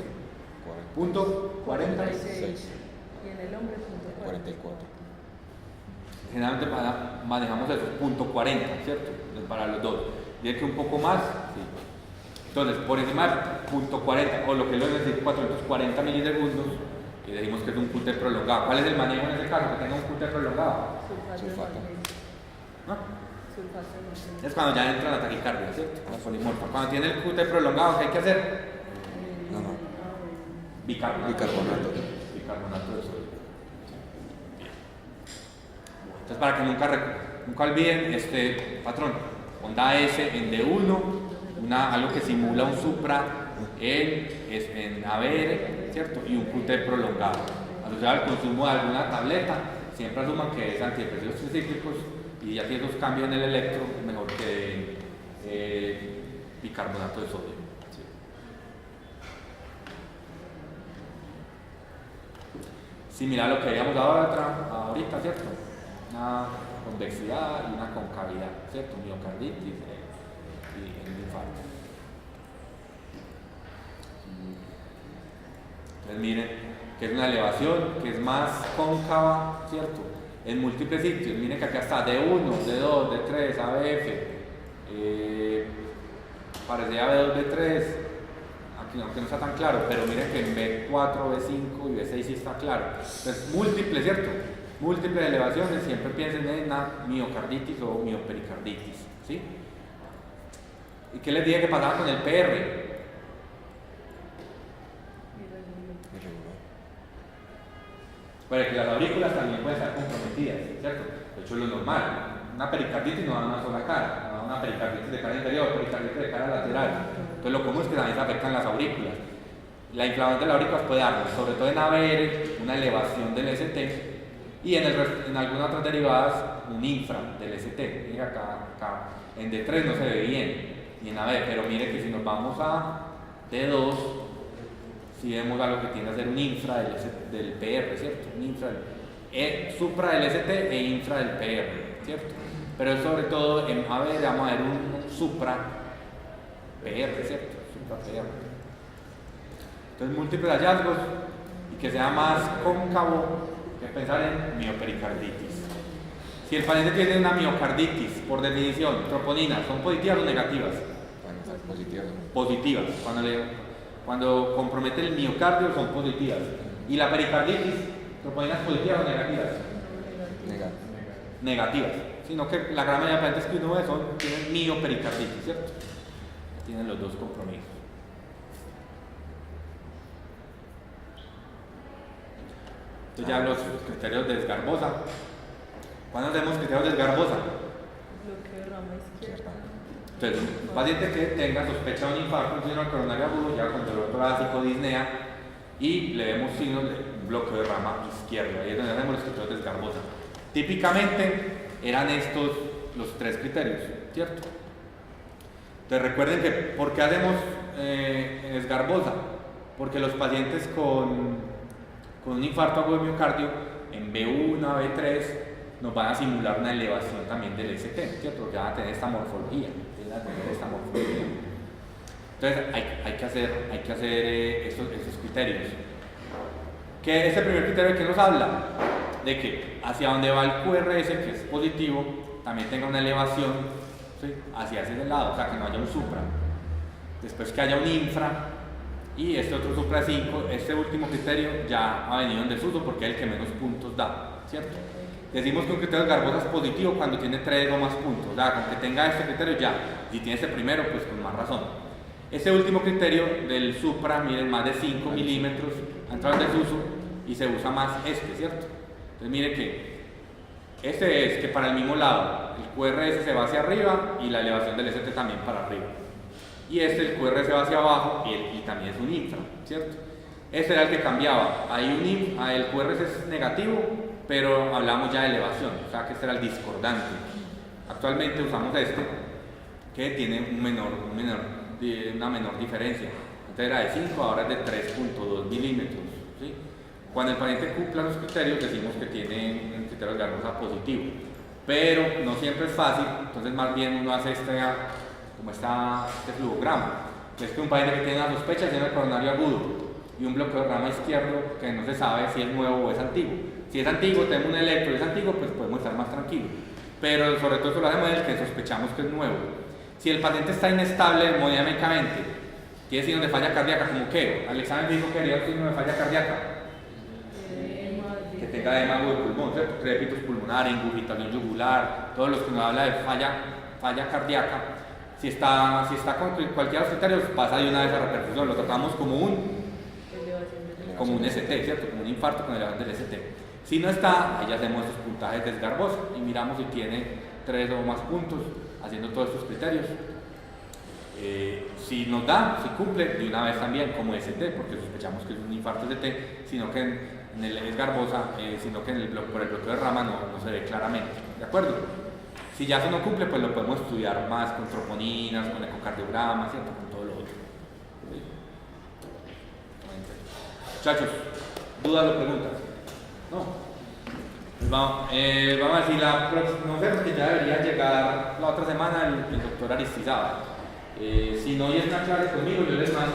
Punto 46. Y en el hombre, punto 44. Generalmente manejamos eso, punto 40, ¿cierto? Para los dos. Y que un poco más, sí. Entonces, por encima del punto 40, o lo que es decir 440 milisegundos, y decimos que es un QT prolongado. ¿Cuál es el manejo en ese caso? Que tenga un QT prolongado. Sulfato. ¿No? Sulfato. Es cuando ya entra la taquicardia, ¿cierto? La polimorfa. Cuando tiene el QT prolongado, ¿qué hay que hacer? No. Bicarbonato de sodio. Entonces, para que nunca olviden este patrón, onda S en D1, algo que simula un supra en ABR, ¿cierto? Y un QT prolongado. Asociado al consumo de alguna tableta, siempre asuman que es antidepresivos tricíclicos y ya si esos cambian el electro, mejor que bicarbonato de sodio. ¿Sí? Similar a lo que habíamos dado ahorita, ¿cierto? Una convexidad y una concavidad, ¿cierto? Miocarditis y el infarto. Entonces miren que es una elevación que es más cóncava, ¿cierto? En múltiples sitios. Miren que acá está D1, D2, D3, ABF, parecía B2, B3, aquí aunque no está tan claro, pero miren que en B4, B5 y B6 sí está claro. Entonces múltiples, ¿cierto? Múltiples elevaciones, siempre piensen en una miocarditis o miopericarditis. ¿sí? ¿Y qué les dije que pasaba con el PR? Bueno, que las aurículas también pueden estar comprometidas, ¿cierto? De hecho, es lo normal. Una pericarditis no da una sola cara, no da una pericarditis de cara interior, pericarditis de cara lateral. Entonces, lo común es que también se afectan las aurículas. La inflamación de las aurículas puede darnos, sobre todo en ABR, una elevación del ST y en algunas otras derivadas, un infra del ST. Mire acá, en D3 no se ve bien, y en ABR, pero mire que si nos vamos a D2, si vemos algo que tiende a ser un infra del PR, ¿cierto? Un infra supra del ST e infra del PR, ¿cierto? Pero sobre todo en ABR vamos a ver un supra PR, ¿cierto? Supra PR. Entonces, múltiples hallazgos y que sea más cóncavo que pensar en miopericarditis. Si el paciente tiene una miocarditis, por definición, troponinas, ¿son positivas o negativas? Positivas. Positivas. Cuando compromete el miocardio son positivas. ¿Y la pericarditis, troponinas positivas o negativas? Negativas. Sino que la gran mayoría de pacientes que uno ve tienen miopericarditis, ¿cierto? Tienen los dos compromisos. Entonces ya los criterios de Esgarbosa. ¿Cuándo hacemos criterios de Esgarbosa? Bloqueo de rama izquierda. Entonces, un paciente que tenga sospecha de un infarto funcional coronario agudo, ya con dolor torácico, disnea, y le vemos signos de bloqueo de rama izquierda. Ahí es donde hacemos los criterios de Esgarbosa. Típicamente eran estos los tres criterios, ¿cierto? Entonces recuerden que, ¿por qué hacemos Esgarbosa? Porque los pacientes con un infarto agudo de miocardio, en B1, B3, nos van a simular una elevación también del ST, ¿cierto? Porque van a tener esta morfología. Entonces hay que hacer esos criterios. ¿Qué es el primer criterio que nos habla? De que hacia donde va el QRS, que es positivo, también tenga una elevación, ¿sí? Hacia ese lado, o sea, que no haya un supra. Después que haya un infra, y este otro supra 5, este último criterio ya ha venido en desuso porque es el que menos puntos da, ¿cierto? Decimos que un criterio de Esgarbosa es positivo cuando tiene 3 o más puntos, o sea, con que tenga este criterio ya, si tiene este primero, pues con más razón. Este último criterio del supra, miren, más de 5 milímetros, ha entrado en desuso y se usa más este, ¿cierto? Entonces mire que este es que para el mismo lado, el QRS se va hacia arriba y la elevación del ST también para arriba. Y el QRS va hacia abajo y también es un infra, ¿cierto? Este era el que cambiaba, el QRS es negativo, pero hablamos ya de elevación, o sea que este era el discordante. Actualmente usamos este, que tiene una menor diferencia. Antes era de 5, ahora es de 3.2 milímetros, ¿sí? Cuando el paciente cumpla los criterios, decimos que tiene un criterio de Esgarbosa positivo, pero no siempre es fácil, entonces más bien uno hace este flujograma, que es que un paciente que tiene una sospecha tiene el coronario agudo y un bloqueo de rama izquierdo que no se sabe si es nuevo o es antiguo. Si es antiguo, tenemos un electro y es antiguo, pues podemos estar más tranquilos, pero sobre todo eso lo hacemos el que sospechamos que es nuevo. Si el paciente está inestable hemodinámicamente, tiene signos de falla cardíaca, como que al examen dijo que haría signo de falla cardíaca, que tenga edema agudo de pulmón, ¿cierto? Crépitos pulmonares, ingurgitación yugular, todos los que nos habla de falla cardíaca. Si está con cualquiera de los criterios, pasa de una vez a repercusión, lo tratamos como un ST, ¿cierto? Como un infarto con elevación del ST. Si no está, ahí hacemos estos puntajes de Esgarbosa y miramos si tiene 3 o más puntos, haciendo todos estos criterios. Si nos da, si cumple, de una vez también como ST, porque sospechamos que es un infarto ST, sino que en el Esgarbosa, sino que por el bloqueo de rama no se ve claramente, ¿de acuerdo? Si ya eso no cumple, pues lo podemos estudiar más con troponinas, con ecocardiograma, ¿cierto? Con todo lo otro. ¿Sí? Muchachos, ¿dudas o preguntas? No. Pues vamos a decir la próxima, no sé, porque ya debería llegar la otra semana el doctor Aristizábal. Si no, hoy es una clase conmigo, yo les mando.